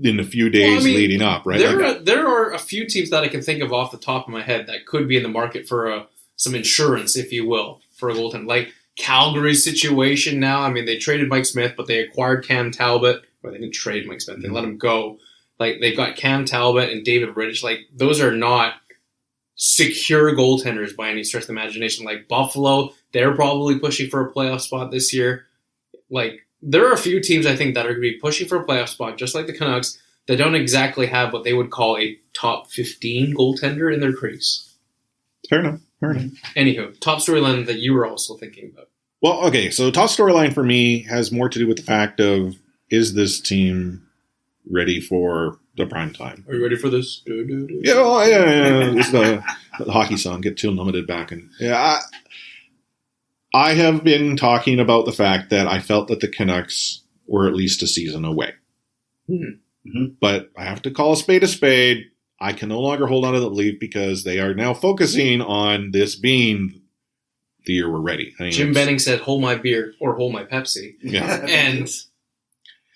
[SPEAKER 6] in the few days leading up, right?
[SPEAKER 7] There are a few teams that I can think of off the top of my head that could be in the market for some insurance, if you will, for a goaltender. Like Calgary's situation now. They traded Mike Smith, but they acquired Cam Talbot. Or they didn't trade Mike Smith. They let him go. Like, they've got Cam Talbot and David Rittich. Like, those are not secure goaltenders by any stretch of the imagination. Like Buffalo, they're probably pushing for a playoff spot this year. Like, there are a few teams I think that are going to be pushing for a playoff spot, just like the Canucks, that don't exactly have what they would call a top 15 goaltender in their crease.
[SPEAKER 6] Fair enough.
[SPEAKER 7] Anywho, top storyline that you were also thinking about.
[SPEAKER 6] Well, okay, so top storyline for me has more to do with the fact of, is this team ready for the prime time?
[SPEAKER 7] Are you ready for this?
[SPEAKER 6] Yeah. This is the hockey song, Get Too Limited back. And I have been talking about the fact that I felt that the Canucks were at least a season away. But I have to call a spade a spade. I can no longer hold on to the belief, because they are now focusing on this being the year we're ready.
[SPEAKER 7] Jim Benning said, hold my beer or hold my Pepsi.
[SPEAKER 6] Yeah.
[SPEAKER 7] And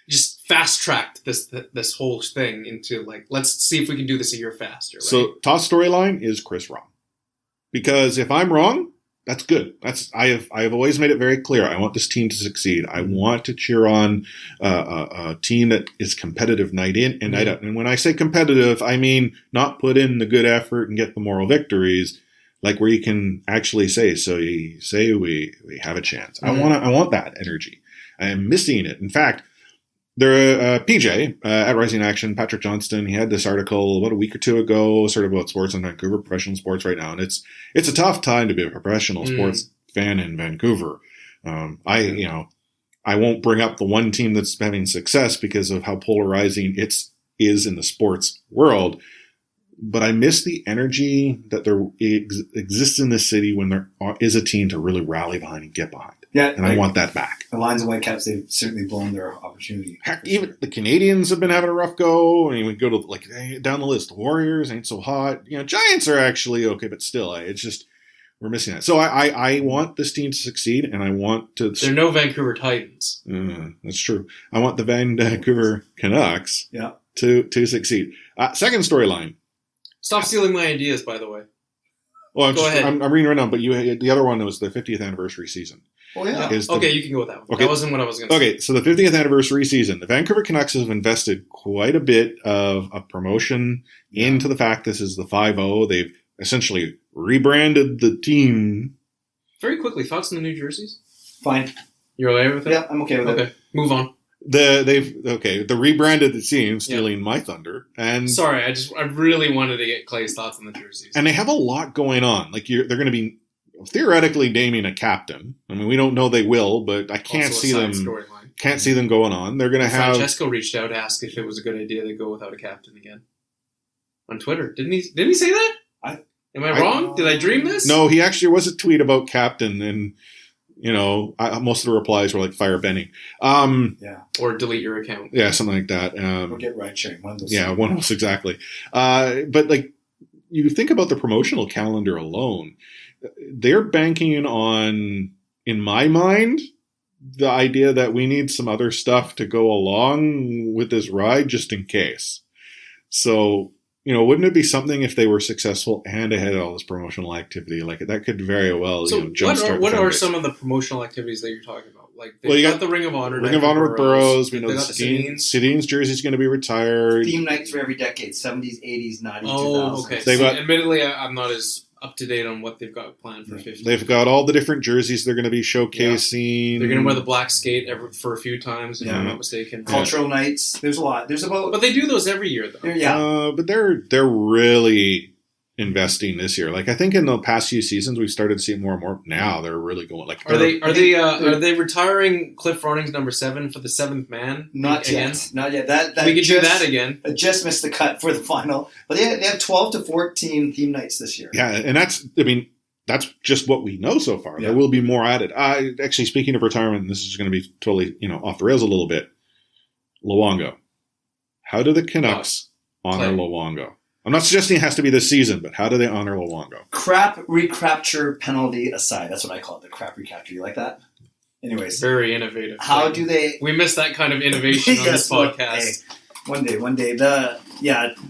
[SPEAKER 7] just fast-tracked this whole thing into, like, let's see if we can do this a year faster. Right?
[SPEAKER 6] So, top storyline is Chris wrong. Because if I'm wrong, That's good. I have always made it very clear. I want this team to succeed. I want to cheer on a team that is competitive night in and night out. And when I say competitive, I mean not put in the good effort and get the moral victories, like where you can actually say, we have a chance. I want that energy. I am missing it. In fact, there, PJ at Rising Action, Patrick Johnston, he had this article about a week or two ago, sort of about sports in Vancouver, professional sports right now, and it's a tough time to be a professional sports fan in Vancouver. I won't bring up the one team that's having success because of how polarizing it is in the sports world, but I miss the energy that there exists in this city when there is a team to really rally behind and get behind.
[SPEAKER 8] Yeah,
[SPEAKER 6] and I want that back.
[SPEAKER 8] The Lions and Whitecaps, they've certainly blown their opportunity.
[SPEAKER 6] Heck, even the Canadians have been having a rough go. I mean, we go to down the list. The Warriors ain't so hot. Giants are actually okay, but still, it's just we're missing that. So I want this team to succeed, and I want to.
[SPEAKER 7] There are no Vancouver Titans.
[SPEAKER 6] That's true. I want the Vancouver Canucks to succeed. Second storyline.
[SPEAKER 7] Stop stealing my ideas, by the way.
[SPEAKER 6] Well,
[SPEAKER 7] go ahead.
[SPEAKER 6] I'm reading right now, but the other one was the 50th anniversary season.
[SPEAKER 8] Oh, yeah.
[SPEAKER 7] Okay, you can go with that one. Okay. That wasn't what I was going to say.
[SPEAKER 6] Okay, so the 50th anniversary season, the Vancouver Canucks have invested quite a bit of promotion into the fact this is the 5-0. They've essentially rebranded the team.
[SPEAKER 7] Very quickly, thoughts on the new jerseys?
[SPEAKER 8] Fine.
[SPEAKER 7] You're okay with it?
[SPEAKER 8] Yeah, I'm okay with it.
[SPEAKER 7] Okay, move on.
[SPEAKER 6] The rebranded the team, stealing my thunder. And
[SPEAKER 7] sorry, I really wanted to get Clay's thoughts on the jerseys.
[SPEAKER 6] And they have a lot going on. Like they're going to be theoretically naming a captain. I mean, we don't know they will, but I can't see them. Can't see them going on. They're going to have.
[SPEAKER 7] Francesco reached out to ask if it was a good idea to go without a captain again on Twitter. Didn't he say that? Am I wrong? Did I dream this?
[SPEAKER 6] No, he actually was a tweet about captain, and most of the replies were like fire Benny.
[SPEAKER 7] Or delete your account.
[SPEAKER 6] Yeah, something like that.
[SPEAKER 8] Or get ride sharing. One of those.
[SPEAKER 6] Yeah, one of those exactly. But like, you think about the promotional calendar alone. They're banking on, in my mind, the idea that we need some other stuff to go along with this ride just in case. So, wouldn't it be something if they were successful and they had all this promotional activity? Like, that could very well, jumpstart.
[SPEAKER 7] What are some of the promotional activities that you're talking about? Like, you got the Ring of Honor.
[SPEAKER 6] Ring of Honor with Burroughs. We know the Sedin's jersey is going to be retired.
[SPEAKER 8] Theme nights for every decade, 70s, 80s, 90s, 2000s.
[SPEAKER 7] Oh, okay. Admittedly, I'm not as up to date on what they've got planned for 50.
[SPEAKER 6] They've got all the different jerseys they're going to be showcasing.
[SPEAKER 7] Yeah. They're going to wear the black skate for a few times, if I'm not mistaken.
[SPEAKER 8] Cultural nights. There's a lot.
[SPEAKER 7] But they do those every year, though.
[SPEAKER 8] Yeah.
[SPEAKER 6] But they're really investing this year. Like, I think in the past few seasons we've started to see more and more. Now they're really going. Like,
[SPEAKER 7] are they retiring Cliff Roning's number 7 for the 7th man?
[SPEAKER 8] Not yet. That
[SPEAKER 7] we could do that again.
[SPEAKER 8] It just missed the cut for the final. But they have 12 to 14 theme nights this year.
[SPEAKER 6] Yeah, and that's just what we know so far. Yeah. There will be more added. Actually, speaking of retirement, this is going to be totally off the rails a little bit. Luongo. How do the Canucks honor Luongo? I'm not suggesting it has to be this season, but how do they honor Luongo?
[SPEAKER 8] Crap recapture penalty aside. That's what I call it, the crap recapture. You like that? Anyways.
[SPEAKER 7] Very innovative.
[SPEAKER 8] How do they...
[SPEAKER 7] We missed that kind of innovation on this podcast.
[SPEAKER 8] Hey, one day.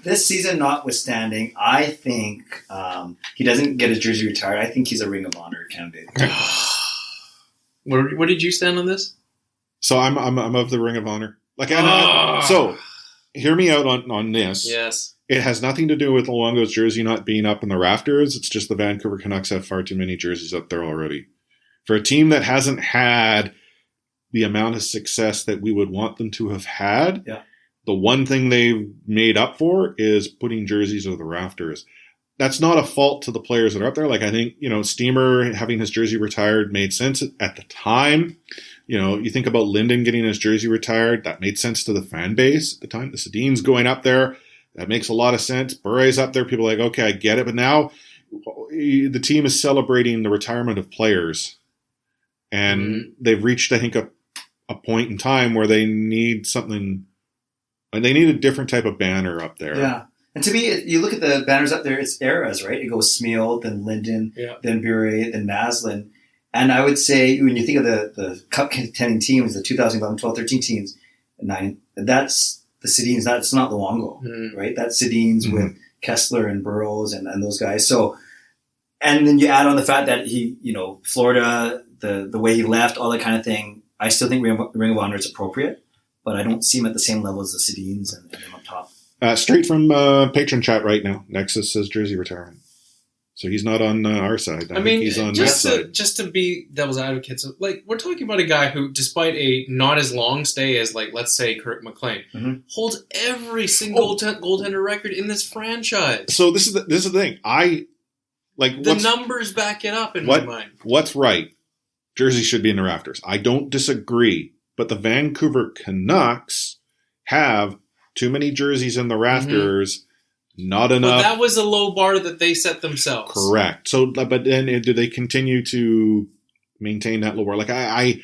[SPEAKER 8] This season notwithstanding, I think he doesn't get his jersey retired. I think he's a Ring of Honor candidate.
[SPEAKER 7] Where did you stand on this?
[SPEAKER 6] So I'm of the Ring of Honor. So hear me out on this.
[SPEAKER 7] Yes.
[SPEAKER 6] It has nothing to do with Luongo's jersey not being up in the rafters. It's just the Vancouver Canucks have far too many jerseys up there already. For a team that hasn't had the amount of success that we would want them to have had, the one thing they've made up for is putting jerseys over the rafters. That's not a fault to the players that are up there. Like, I think, Steamer having his jersey retired made sense at the time. You think about Linden getting his jersey retired. That made sense to the fan base at the time. The Sedin's going up there. That makes a lot of sense. Bure's up there. People are like, okay, I get it. But now the team is celebrating the retirement of players. And they've reached, I think, a point in time where they need something. They need a different type of banner up there.
[SPEAKER 8] Yeah. And to me, you look at the banners up there, it's eras, right? It goes Smeal, then Linden, then Bure, then Naslin. And I would say, when you think of the cup contending teams, the 2011, 12, 13 teams, that's the Sedins. That's not Luongo, right? That's Sedins with Kessler and Burroughs and those guys. So And then you add on the fact that he, Florida, the way he left, all that kind of thing. I still think Ring of Honor is appropriate, but I don't see him at the same level as the Sedins and them up top.
[SPEAKER 6] Straight from patron chat right now. Nexus says jersey retirement. So he's not on our side. I mean, he's on that side.
[SPEAKER 7] Just to be devil's advocate, so, like, we're talking about a guy who, despite a not as long stay as, like, let's say Kirk McLean, holds every single goaltender record in this franchise.
[SPEAKER 6] So this is the thing.
[SPEAKER 7] The numbers back it up in my mind.
[SPEAKER 6] What's right? Jersey should be in the rafters. I don't disagree, but the Vancouver Canucks have too many jerseys in the rafters. Not enough.
[SPEAKER 7] But that was a low bar that they set themselves.
[SPEAKER 6] Correct. So, but then do they continue to maintain that low bar? Like I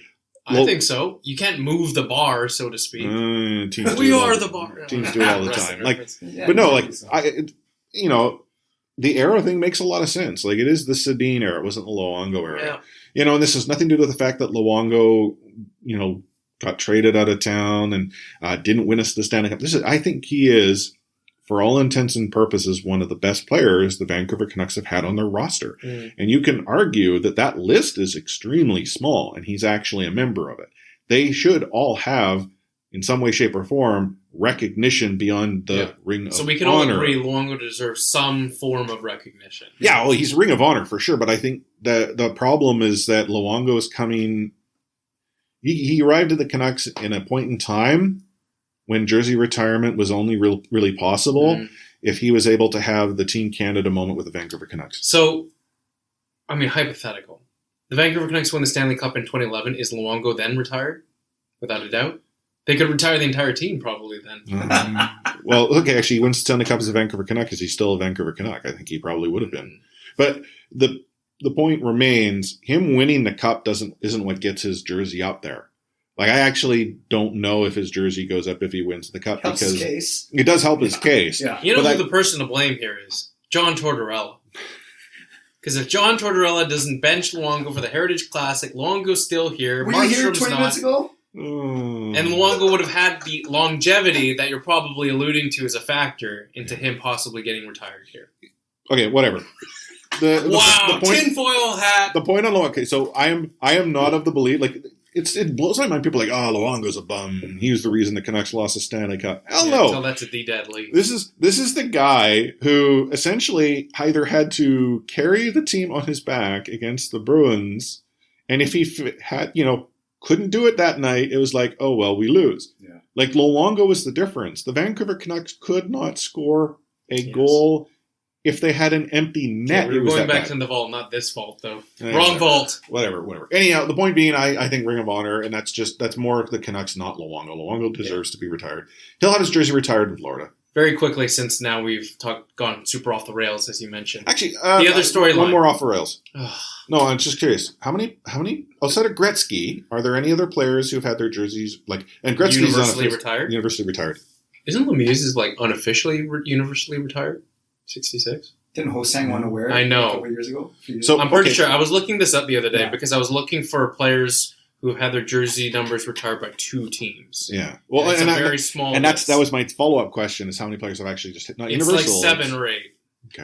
[SPEAKER 7] think so. You can't move the bar, so to speak.
[SPEAKER 6] We
[SPEAKER 7] are the bar.
[SPEAKER 6] Teams do it all the time. But no, the era thing makes a lot of sense. Like, it is the Sedin era. It wasn't the Luongo era. Yeah. And this has nothing to do with the fact that Luongo, got traded out of town and didn't win us the Stanley Cup. I think he is, for all intents and purposes, one of the best players the Vancouver Canucks have had on their roster. And you can argue that list is extremely small, and he's actually a member of it. They should all have, in some way, shape, or form, recognition beyond the Ring of Honor.
[SPEAKER 7] So we can all agree Luongo deserves some form of recognition.
[SPEAKER 6] Yeah, well, he's Ring of Honor for sure, but I think the problem is that Luongo is coming... He arrived at the Canucks in a point in time when jersey retirement was only really possible if he was able to have the Team Canada moment with the Vancouver Canucks.
[SPEAKER 7] So, I mean, hypothetical. The Vancouver Canucks won the Stanley Cup in 2011. Is Luongo then retired? Without a doubt. They could retire the entire team probably then.
[SPEAKER 6] Well, okay, actually, he wins the Stanley Cup as a Vancouver Canuck. Is he still a Vancouver Canuck? I think he probably would have been. But the point remains, him winning the cup isn't what gets his jersey up there. Like, I actually don't know if his jersey goes up if he wins the cup.
[SPEAKER 8] Helps
[SPEAKER 6] because
[SPEAKER 8] his case.
[SPEAKER 6] It does help his case.
[SPEAKER 8] Yeah.
[SPEAKER 7] You know who the person to blame here is? John Tortorella. Because if John Tortorella doesn't bench Luongo for the Heritage Classic, Luongo's still here.
[SPEAKER 8] Were you here 20 minutes ago?
[SPEAKER 7] And Luongo would have had the longevity that you're probably alluding to as a factor into him possibly getting retired here.
[SPEAKER 6] Okay, whatever.
[SPEAKER 7] The point, tinfoil hat.
[SPEAKER 6] The point on Luongo. Okay, so I am not of the belief. Like, it blows my mind. People are like, oh, Luongo's a bum. He was the reason the Canucks lost the Stanley Cup. Hell no.
[SPEAKER 7] Until that's a D-Dead league.
[SPEAKER 6] This is the guy who essentially either had to carry the team on his back against the Bruins, and if he had, couldn't do it that night, it was like, oh, well, we lose. Yeah. Like, Luongo was the difference. The Vancouver Canucks could not score a goal if they had an empty net.
[SPEAKER 7] We're going back to the vault, not this vault, though. Wrong vault.
[SPEAKER 6] Whatever. Anyhow, the point being, I think Ring of Honor, and that's more of the Canucks, not Luongo. Luongo deserves to be retired. He'll have his jersey retired in Florida.
[SPEAKER 7] Very quickly, since now we've gone super off the rails, as you mentioned.
[SPEAKER 6] Actually,
[SPEAKER 7] the other storyline.
[SPEAKER 6] One more off the rails. No, I'm just curious. How many outside of Gretzky, are there any other players who've had their jerseys and Gretzky's
[SPEAKER 7] universally retired?
[SPEAKER 6] Universally retired.
[SPEAKER 7] Isn't Lemieux's unofficially universally retired? 66?
[SPEAKER 8] Didn't Ho-Sang want to wear it
[SPEAKER 7] I know.
[SPEAKER 8] a couple years ago?
[SPEAKER 7] So I'm pretty sure. I was looking this up the other day because I was looking for players who have had their jersey numbers retired by two teams.
[SPEAKER 6] Yeah. Well,
[SPEAKER 7] and it's a very small
[SPEAKER 6] and
[SPEAKER 7] list.
[SPEAKER 6] that was my follow-up question, is how many players have actually just hit, not
[SPEAKER 7] it's
[SPEAKER 6] universal.
[SPEAKER 7] Like 7 or 8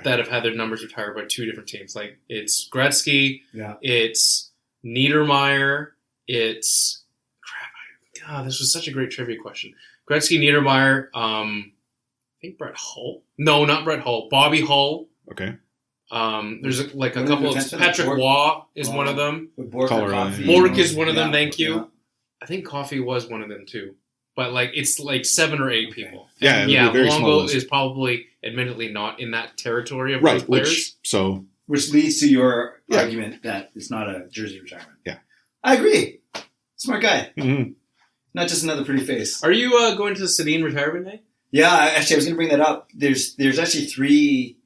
[SPEAKER 7] that have had their numbers retired by two different teams. Like, it's Gretzky, it's Niedermeyer, it's... Crap, God, this was such a great trivia question. Gretzky, Niedermeyer, I think Brett Hull. No, not Brett Hull. Bobby Hull.
[SPEAKER 6] Okay.
[SPEAKER 7] There's a couple of... Patrick Waugh is one of them.
[SPEAKER 8] Bork
[SPEAKER 7] is one of them, thank you. Yeah. I think Coffey was one of them, too. But, it's 7 or 8 people.
[SPEAKER 6] Yeah,
[SPEAKER 7] Luongo is probably, admittedly, not in that territory of those players.
[SPEAKER 8] Which leads to your argument that it's not a jersey retirement.
[SPEAKER 6] Yeah.
[SPEAKER 8] I agree. Smart guy.
[SPEAKER 6] Mm-hmm.
[SPEAKER 8] Not just another pretty face.
[SPEAKER 7] Are you going to the Sedin retirement day?
[SPEAKER 8] Yeah, actually, I was going to bring that up. There's actually 3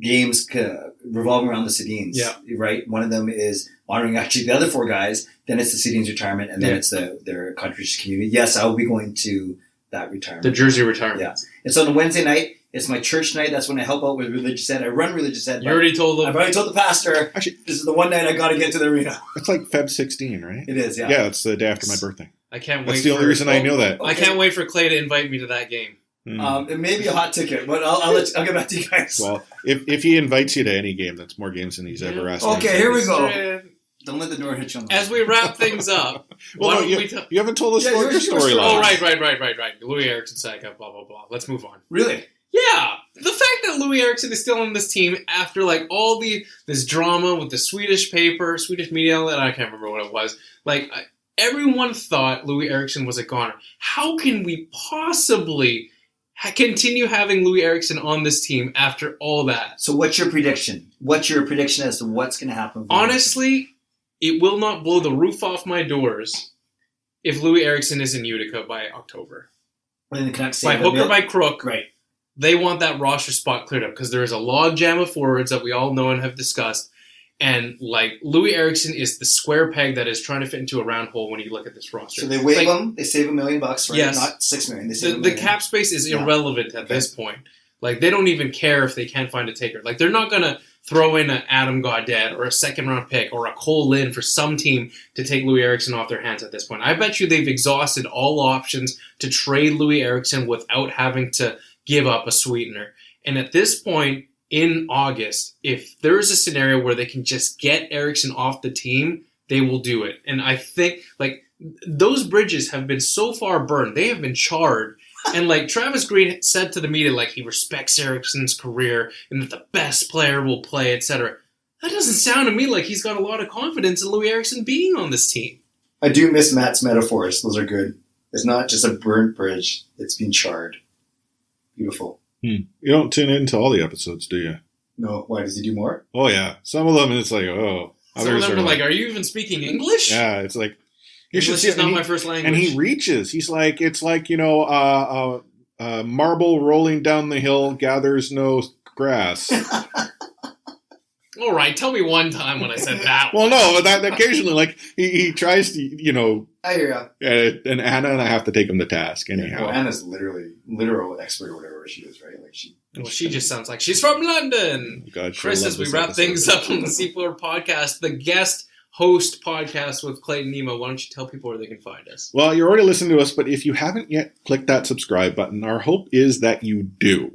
[SPEAKER 8] games revolving around the Sedins.
[SPEAKER 7] Yeah.
[SPEAKER 8] Right? One of them is honoring actually the other 4 guys. Then it's the Sedins retirement, and then it's their contribution community. Yes, I will be going to that retirement.
[SPEAKER 7] The jersey retirement.
[SPEAKER 8] Yeah. It's on a Wednesday night. It's my church night. That's when I help out with Religious Ed. I run Religious Ed.
[SPEAKER 7] You already told them.
[SPEAKER 8] I've already told the pastor. Actually, this is the one night I got to get to the arena.
[SPEAKER 6] It's like Feb 16, right?
[SPEAKER 8] It is, yeah.
[SPEAKER 6] Yeah, it's the day after my birthday.
[SPEAKER 7] I can't wait.
[SPEAKER 6] That's the only reason I know that.
[SPEAKER 7] I can't wait for Clay to invite me to that game.
[SPEAKER 8] It may be a hot ticket, but I'll get back to you guys.
[SPEAKER 6] Well, if he invites you to any game, that's more games than he's ever asked.
[SPEAKER 8] Okay, here we go. Don't let the door hit you on the
[SPEAKER 7] As we wrap things up,
[SPEAKER 6] well, you haven't told us about your story.
[SPEAKER 7] Oh, right. Louis Eriksson saga, blah, blah, blah. Let's move on.
[SPEAKER 8] Really?
[SPEAKER 7] Yeah. The fact that Louis Eriksson is still on this team after like all this drama with the Swedish media outlet, I can't remember what it was. Like, everyone thought Louis Eriksson was a goner. How can we possibly continue having Louis Eriksson on this team after all that?
[SPEAKER 8] So what's your prediction? What's your prediction as to what's going to happen?
[SPEAKER 7] Honestly, it will not blow the roof off my doors if Louis Eriksson is in Utica by October.
[SPEAKER 8] When the Canucks
[SPEAKER 7] by hook or by crook,
[SPEAKER 8] right?
[SPEAKER 7] They want that roster spot cleared up because there is a log jam of forwards that we all know and have discussed. And like Louis Eriksson is the square peg that is trying to fit into a round hole when you look at this roster.
[SPEAKER 8] So they waive him. They save $1 million, right?
[SPEAKER 7] Yes.
[SPEAKER 8] Not $6 million. They save $1 million.
[SPEAKER 7] The cap space is irrelevant at this point. Like they don't even care if they can't find a taker. Like they're not gonna throw in an Adam Gaudette or a second round pick or a Cole Lynn for some team to take Louis Eriksson off their hands at this point. I bet you they've exhausted all options to trade Louis Eriksson without having to give up a sweetener. And at this point in August, if there is a scenario where they can just get Eriksson off the team, they will do it. And I think like those bridges have been so far burned. They have been charred. And like Travis Green said to the media, like he respects Eriksson's career and that the best player will play, etc. That doesn't sound to me like he's got a lot of confidence in Louis Eriksson being on this team.
[SPEAKER 8] I do miss Matt's metaphors. Those are good. It's not just a burnt bridge. It's been charred. Beautiful.
[SPEAKER 6] You don't tune into all the episodes, do you?
[SPEAKER 8] No. Why? Does he do more?
[SPEAKER 6] Oh, yeah. Some of them, it's like, oh.
[SPEAKER 7] Some of them are like, are you even speaking English?
[SPEAKER 6] Yeah, it's like,
[SPEAKER 7] English is not my first language.
[SPEAKER 6] And he reaches. He's like, it's like, marble rolling down the hill gathers no grass.
[SPEAKER 7] All right, tell me one time when I said that.
[SPEAKER 6] Well, no, but that occasionally, like, he tries to,
[SPEAKER 8] I hear ya.
[SPEAKER 6] And Anna and I have to take him to task anyhow.
[SPEAKER 8] Well, Anna's literal expert or whatever she is, right? Like
[SPEAKER 7] she just sounds like she's from London.
[SPEAKER 6] God,
[SPEAKER 7] Chris, as we wrap things up on the C4 podcast, the guest host podcast with Clay Imoo, why don't you tell people where they can find us?
[SPEAKER 6] Well, you're already listening to us, but if you haven't yet clicked that subscribe button, our hope is that you do.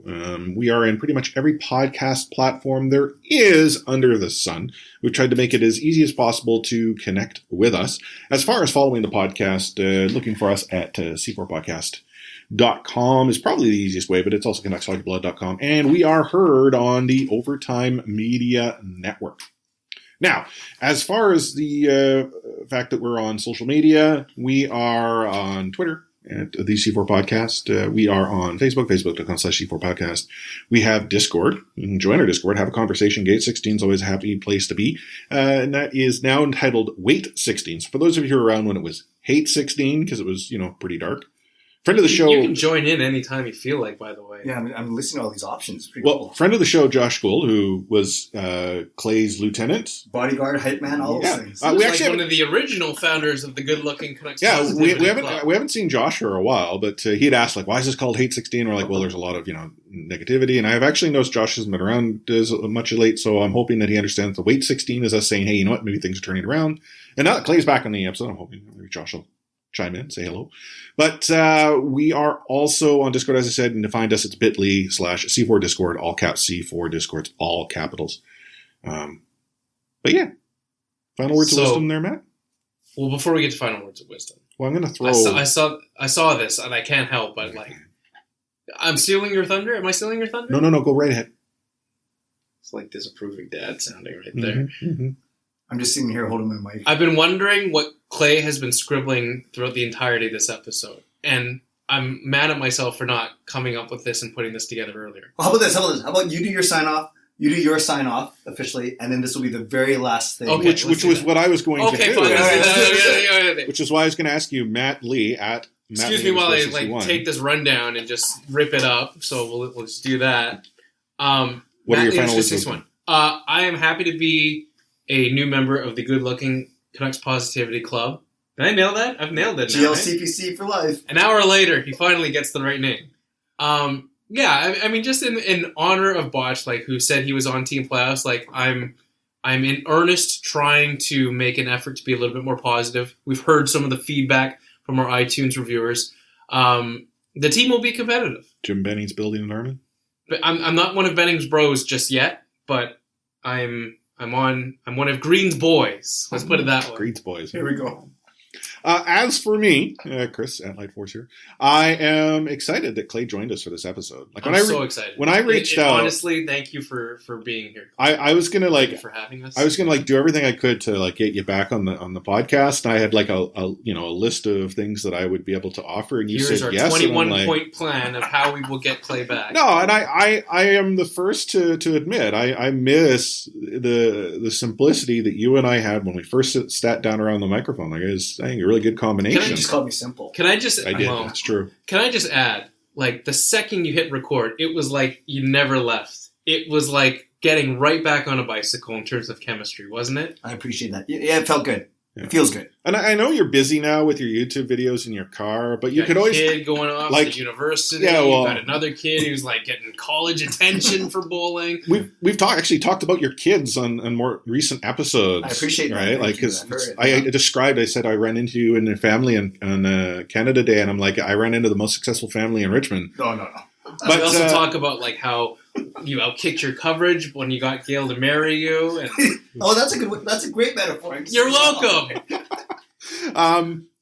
[SPEAKER 6] We are in pretty much every podcast platform there is under the sun. We've tried to make it as easy as possible to connect with us. As far as following the podcast, looking for us at c4podcast.com is probably the easiest way, but it's also canuckshockeyblood.com. And we are heard on the Overtime Media Network. Now, as far as the fact that we're on social media, we are on Twitter at the C4 Podcast. We are on Facebook, facebook.com/C4 Podcast. We have Discord. You can join our Discord, have a conversation. Gate 16 is always a happy place to be. And that is now entitled Wait 16. So for those of you who were around when it was Hate 16, because it was, pretty dark. Friend of the show.
[SPEAKER 7] You can join in anytime you feel like, by the way.
[SPEAKER 8] Yeah, I'm listening to all these options. Pretty
[SPEAKER 6] well,
[SPEAKER 8] cool.
[SPEAKER 6] Friend of the show, Josh Gould, who was Clay's lieutenant.
[SPEAKER 8] Bodyguard, hype man, all those things.
[SPEAKER 7] We actually one of the original founders of the good-looking Canucks.
[SPEAKER 6] Yeah, we haven't seen Josh for a while, but he had asked, like, why is this called Hate 16? We're like, well, there's a lot of, negativity. And I've actually noticed Josh hasn't been around as much late, so I'm hoping that he understands the Wait 16 is us saying, hey, you know what, maybe things are turning around. And now that Clay's back on the episode, I'm hoping maybe Josh will chime in, say hello. But we are also on Discord, as I said, and to find us, it's bit.ly/C4 Discord, all caps C4 Discord, all capitals. But yeah, final words of wisdom there, Matt?
[SPEAKER 7] Well, before we get to final words of wisdom.
[SPEAKER 6] Well, I'm going to throw...
[SPEAKER 7] I saw this, and I can't help but, I'm stealing your thunder? Am I stealing your thunder?
[SPEAKER 6] No, go right ahead.
[SPEAKER 7] It's like disapproving dad sounding right there.
[SPEAKER 8] Mm-hmm. I'm just sitting here holding my mic.
[SPEAKER 7] I've been wondering what Clay has been scribbling throughout the entirety of this episode. And I'm mad at myself for not coming up with this and putting this together earlier.
[SPEAKER 8] Well, how about this? How about you do your sign-off? You do your sign-off officially, and then this will be the very last thing.
[SPEAKER 6] Okay, which was what I was going to do.
[SPEAKER 7] Fine.
[SPEAKER 6] Which is why I was going to ask you, Matt Lee, at Matt
[SPEAKER 7] Excuse
[SPEAKER 6] Lee
[SPEAKER 7] me while I take this rundown and just rip it up. So we'll just do that.
[SPEAKER 6] What are your final words?
[SPEAKER 7] I am happy to be a new member of the good-looking Canucks Positivity Club. Did I nail that? I've nailed it now.
[SPEAKER 8] GLCPC for life.
[SPEAKER 7] An hour later, he finally gets the right name. Yeah, I mean, just in honor of Botch, who said he was on Team Playoffs, I'm in earnest trying to make an effort to be a little bit more positive. We've heard some of the feedback from our iTunes reviewers. The team will be competitive.
[SPEAKER 6] Jim Benning's building an army.
[SPEAKER 7] But I'm not one of Benning's bros just yet, but I'm one of Green's boys. Let's put it that way.
[SPEAKER 6] Green's boys.
[SPEAKER 8] Here we go.
[SPEAKER 6] As for me, Chris at Light Force here, I am excited that Clay joined us for this episode. Like
[SPEAKER 7] I'm so excited.
[SPEAKER 6] When I reached out,
[SPEAKER 7] honestly, thank you for being here.
[SPEAKER 6] I was gonna
[SPEAKER 7] thank you for having us.
[SPEAKER 6] I was gonna do everything I could to get you back on the podcast. And I had a list of things that I would be able to offer, and you
[SPEAKER 7] Here's
[SPEAKER 6] said
[SPEAKER 7] our
[SPEAKER 6] yes.
[SPEAKER 7] 21-point plan of how we will get Clay back.
[SPEAKER 6] No, and I am the first to admit I miss the simplicity that you and I had when we first sat down around the microphone. Like I was saying, a really good combination.
[SPEAKER 8] You just called me simple.
[SPEAKER 7] Can I just?
[SPEAKER 6] I did. That's true.
[SPEAKER 7] Can I just add? Like the second you hit record, it was like you never left. It was like getting right back on a bicycle in terms of chemistry, wasn't it?
[SPEAKER 8] I appreciate that. Yeah, it felt good. Yeah. It feels good.
[SPEAKER 6] And I know you're busy now with your YouTube videos in your car, but you could always
[SPEAKER 7] kid going off to university.
[SPEAKER 6] Yeah, well,
[SPEAKER 7] you got another kid who's like getting college attention for bowling.
[SPEAKER 6] We've talked about your kids on more recent episodes.
[SPEAKER 8] I appreciate that.
[SPEAKER 6] Right? Like because I said I ran into you and your family on Canada Day, and I'm like I ran into the most successful family in Richmond.
[SPEAKER 8] No.
[SPEAKER 7] But we also talk about like how you outkicked your coverage when you got Gail to marry you. And
[SPEAKER 8] that's a great metaphor.
[SPEAKER 7] You're welcome.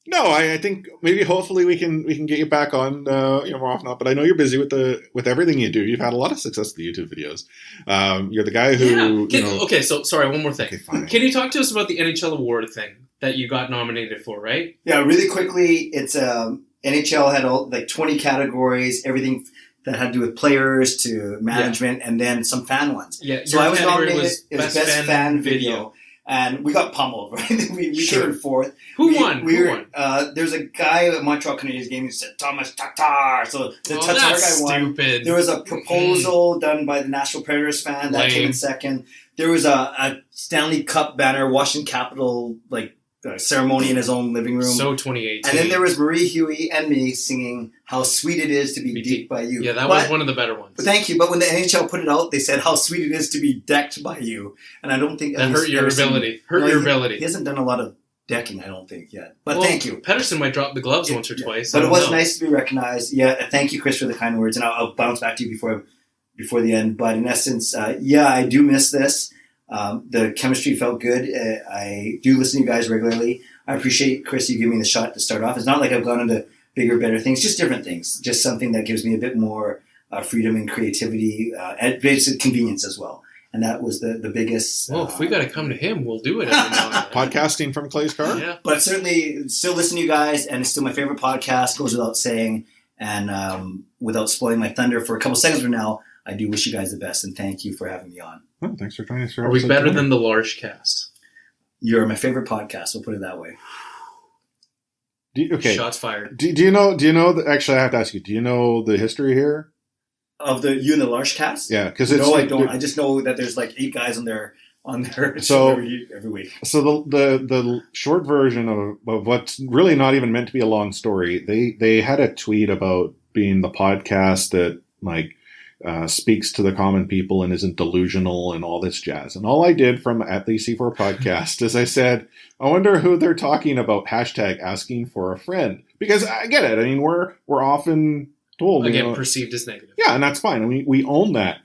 [SPEAKER 6] No, I think maybe hopefully we can get you back on more often. But I know you're busy with everything you do. You've had a lot of success with the YouTube videos. You're the guy who
[SPEAKER 7] Okay, so sorry, one more thing.
[SPEAKER 6] Okay, fine.
[SPEAKER 7] Can you talk to us about the NHL award thing that you got nominated for? Right?
[SPEAKER 8] Yeah, really quickly. It's NHL had 20 categories, everything that had to do with players to management, and then some fan ones.
[SPEAKER 7] Yeah.
[SPEAKER 8] So I was nominated. It was Best Fan Video. And we got pummeled, right? we came fourth.
[SPEAKER 7] Who won?
[SPEAKER 8] There's a guy at Montreal Canadiens game who said Thomas Tatar. So the Tatar guy won.
[SPEAKER 7] Stupid.
[SPEAKER 8] There was a proposal done by the Nashville Predators fan that came in second. There was a Stanley Cup banner, Washington Capitol ceremony in his own living room.
[SPEAKER 7] So 2018.
[SPEAKER 8] And then there was Marie Huey and me singing How Sweet It Is to Be Decked by You.
[SPEAKER 7] Yeah, that was one of the better ones.
[SPEAKER 8] But thank you. But when the NHL put it out, they said How Sweet It Is to Be Decked by You. And I don't think...
[SPEAKER 7] That hurt your ability.
[SPEAKER 8] He hasn't done a lot of decking, I don't think, yet. But thank you.
[SPEAKER 7] Pedersen might drop the gloves once or twice.
[SPEAKER 8] But it was nice to be recognized. Yeah, thank you, Chris, for the kind words. And I'll bounce back to you before the end. But in essence, I do miss this. The chemistry felt good. I do listen to you guys regularly. I appreciate, Chris, you giving me the shot to start off. It's not like I've gone into bigger, better things, just different things. Just something that gives me a bit more freedom and creativity and basic convenience as well. And that was the biggest...
[SPEAKER 7] Well, if we got to come to him, we'll do it every now and then.
[SPEAKER 6] Podcasting from Clay's car?
[SPEAKER 7] Yeah.
[SPEAKER 8] But certainly still listen to you guys, and it's still my favorite podcast, goes without saying. And without spoiling my thunder for a couple seconds from now, I do wish you guys the best, and thank you for having me on.
[SPEAKER 6] Oh, thanks for joining us.
[SPEAKER 7] Are we better than the Large Cast?
[SPEAKER 8] You're my favorite podcast. We'll put it that way.
[SPEAKER 7] Shots fired.
[SPEAKER 6] Do you know? Actually, I have to ask you. Do you know the history here
[SPEAKER 8] of you and the Large Cast?
[SPEAKER 6] Yeah, because
[SPEAKER 8] I don't. I just know that there's 8 guys on there show every week.
[SPEAKER 6] So the short version of what's really not even meant to be a long story. They had a tweet about being the podcast that speaks to the common people and isn't delusional and all this jazz. And all I did from at the C4 podcast is I said, I wonder who they're talking about, #asking for a friend. Because I get it. I mean, we're often told.
[SPEAKER 7] Perceived as negative.
[SPEAKER 6] Yeah, and that's fine. I mean, we own that.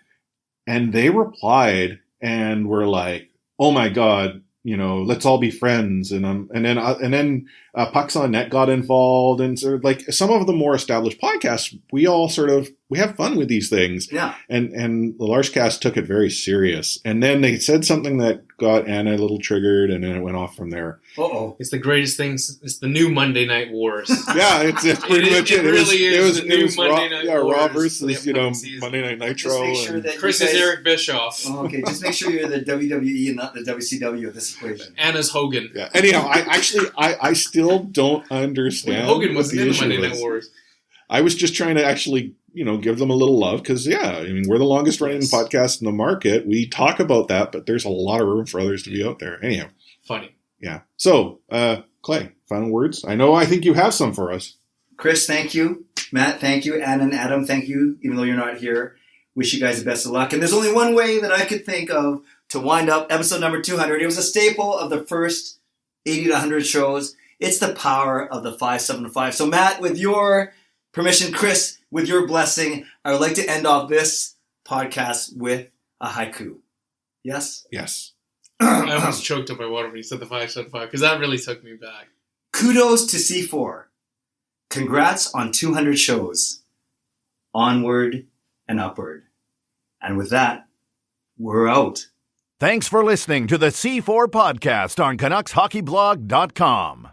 [SPEAKER 6] And they replied and were like, oh my God, let's all be friends. And then Pucks on Net got involved, and sort of some of the more established podcasts, we have fun with these things.
[SPEAKER 8] Yeah.
[SPEAKER 6] And the Large Cast took it very serious. And then they said something that got Anna a little triggered, and then it went off from there.
[SPEAKER 8] Uh-oh.
[SPEAKER 7] It's the greatest thing. It's the new Monday Night Wars.
[SPEAKER 6] Yeah, it's pretty much it.
[SPEAKER 7] It was the new Monday Night Wars.
[SPEAKER 6] Raw versus, Monday Night Nitro.
[SPEAKER 8] Just make sure that
[SPEAKER 7] Chris is Eric Bischoff.
[SPEAKER 8] Oh, okay, just make sure you're the WWE and not the WCW of this equation.
[SPEAKER 7] Anna's Hogan.
[SPEAKER 6] Yeah. Anyhow, I still don't understand.
[SPEAKER 7] Hogan was in the Monday Night Wars.
[SPEAKER 6] I was just trying to actually, give them a little love because, we're the longest running podcast in the market. We talk about that, but there's a lot of room for others to be out there. Anyhow.
[SPEAKER 7] Funny.
[SPEAKER 6] Yeah. So, Clay, final words? I think you have some for us.
[SPEAKER 8] Chris, thank you. Matt, thank you. Anna and Adam, thank you, even though you're not here. Wish you guys the best of luck. And there's only one way that I could think of to wind up episode number 200. It was a staple of the first 80 to 100 shows. It's the power of the 575. So, Matt, with your permission, Chris, with your blessing, I would like to end off this podcast with a haiku. Yes?
[SPEAKER 6] Yes.
[SPEAKER 7] I almost choked up my water when you said the 5-5 because that really took me back.
[SPEAKER 8] Kudos to C4. Congrats on 200 shows. Onward and upward. And with that, we're out.
[SPEAKER 5] Thanks for listening to the C4 Podcast on CanucksHockeyBlog.com.